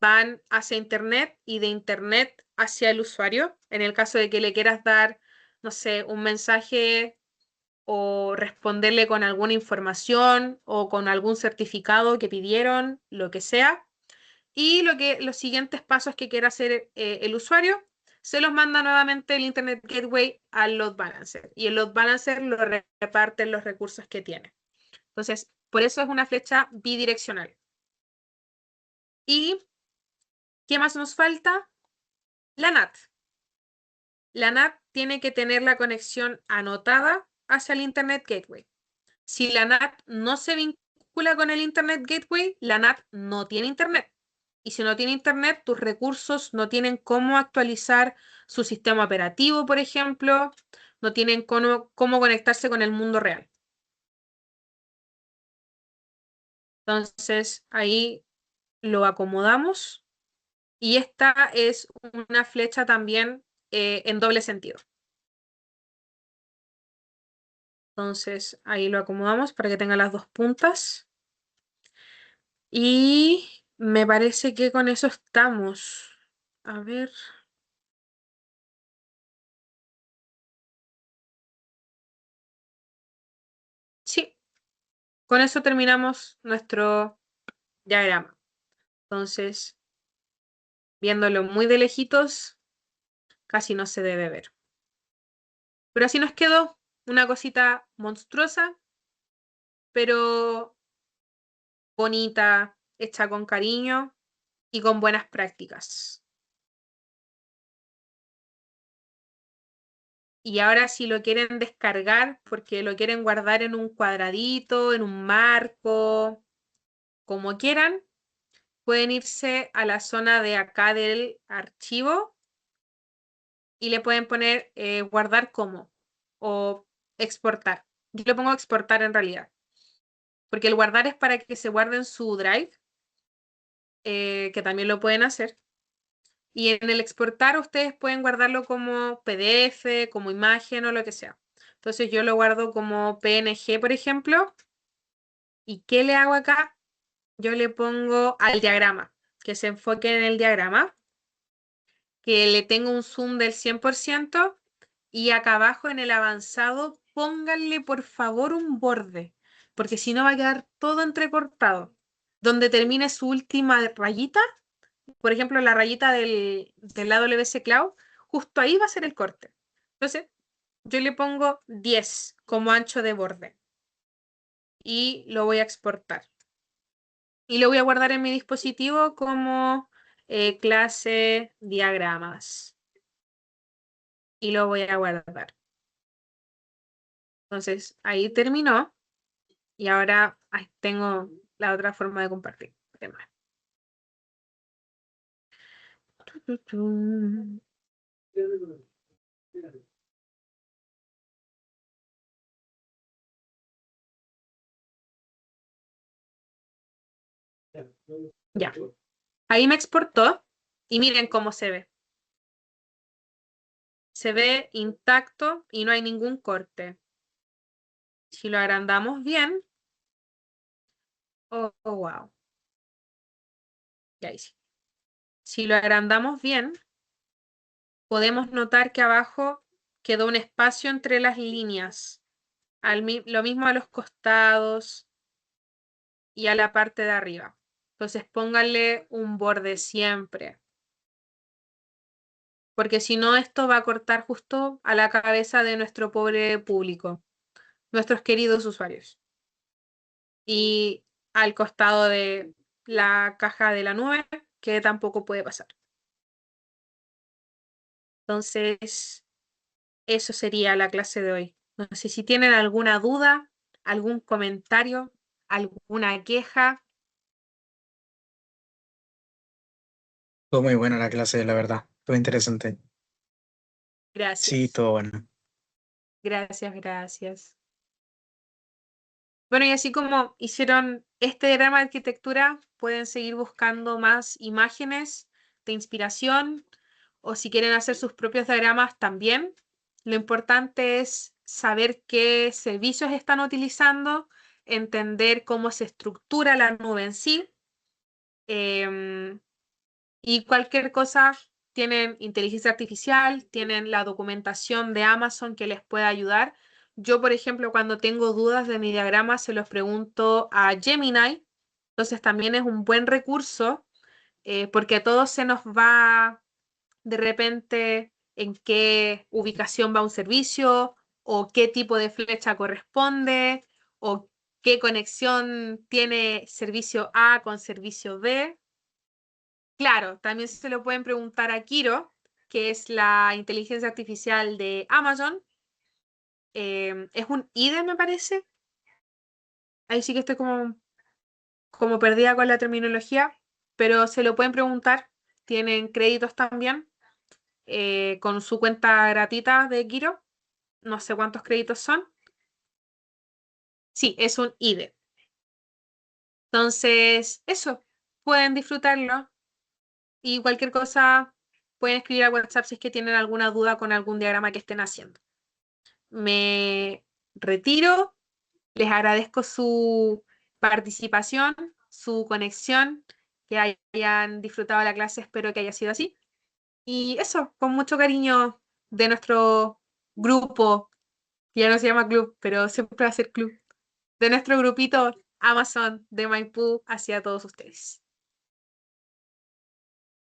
van hacia Internet y de Internet hacia el usuario. En el caso de que le quieras dar, no sé, un mensaje o responderle con alguna información o con algún certificado que pidieron, lo que sea. Y los siguientes pasos que quiera hacer el usuario, se los manda nuevamente el Internet Gateway al load balancer. Y el load balancer lo reparte en los recursos que tiene. Entonces, por eso es una flecha bidireccional. ¿Y qué más nos falta? La NAT. La NAT tiene que tener la conexión anotada hacia el Internet Gateway. Si la NAT no se vincula con el Internet Gateway, la NAT no tiene Internet. Y si no tiene Internet, tus recursos no tienen cómo actualizar su sistema operativo, por ejemplo, no tienen cómo conectarse con el mundo real. Entonces, ahí lo acomodamos. Y esta es una flecha también en doble sentido. Entonces, ahí lo acomodamos para que tenga las dos puntas. Y me parece que con eso estamos. A ver. Sí, con eso terminamos nuestro diagrama. Entonces, viéndolo muy de lejitos, casi no se debe ver. Pero así nos quedó una cosita monstruosa, pero bonita, hecha con cariño y con buenas prácticas. Y ahora si lo quieren descargar porque lo quieren guardar en un cuadradito, en un marco, como quieran, pueden irse a la zona de acá del archivo y le pueden poner guardar como o exportar. Yo le pongo exportar en realidad, porque el guardar es para que se guarde en su drive, que también lo pueden hacer. Y en el exportar ustedes pueden guardarlo como PDF, como imagen o lo que sea. Entonces yo lo guardo como PNG, por ejemplo. ¿Y qué le hago acá? Yo le pongo al diagrama, que se enfoque en el diagrama, que le tengo un zoom del 100% y acá abajo en el avanzado pónganle por favor un borde, porque si no va a quedar todo entrecortado. Donde termine su última rayita, por ejemplo, la rayita del AWS Cloud, justo ahí va a ser el corte. Entonces, yo le pongo 10 como ancho de borde y lo voy a exportar. Y lo voy a guardar en mi dispositivo como clase diagramas. Y lo voy a guardar. Entonces, ahí terminó. Y ahora tengo la otra forma de compartir. Ya. Ahí me exportó y miren cómo se ve. Se ve intacto y no hay ningún corte. Si lo agrandamos bien, oh, wow. Ya hice. Si lo agrandamos bien, podemos notar que abajo quedó un espacio entre las líneas. Lo mismo a los costados y a la parte de arriba. Entonces pónganle un borde siempre, porque si no esto va a cortar justo a la cabeza de nuestro pobre público, nuestros queridos usuarios. Y al costado de la caja de la nube, que tampoco puede pasar. Entonces, eso sería la clase de hoy. No sé si tienen alguna duda, algún comentario. ¿Alguna queja? Todo muy buena la clase, la verdad. Todo interesante. Sí, Gracias, todo bueno. gracias, gracias. Bueno, y así como hicieron este diagrama de arquitectura, pueden seguir buscando más imágenes de inspiración o si quieren hacer sus propios diagramas también. Lo importante es saber qué servicios están utilizando, entender cómo se estructura la nube en sí. em, y cualquier cosa, tienen inteligencia artificial, tienen la documentación de Amazon que les puede ayudar. Yo, por ejemplo, cuando tengo dudas de mi diagrama, se los pregunto a Gemini. Entonces también es un buen recurso porque a todos se nos va de repente en qué ubicación va un servicio o qué tipo de flecha corresponde o qué conexión tiene servicio A con servicio B. Claro, también se lo pueden preguntar a Kiro, que es la inteligencia artificial de Amazon. Es un IDE, me parece. Ahí sí que estoy como perdida con la terminología, pero se lo pueden preguntar. Tienen créditos también con su cuenta gratuita de Kiro. No sé cuántos créditos son. Sí, es un IDE. Entonces, eso, pueden disfrutarlo y cualquier cosa pueden escribir al WhatsApp si es que tienen alguna duda con algún diagrama que estén haciendo. Me retiro, les agradezco su participación, su conexión, que hayan disfrutado la clase, espero que haya sido así. Y eso, con mucho cariño de nuestro grupo, que ya no se llama club, pero siempre va a ser club, de nuestro grupito Amazon de Maipú hacia todos ustedes.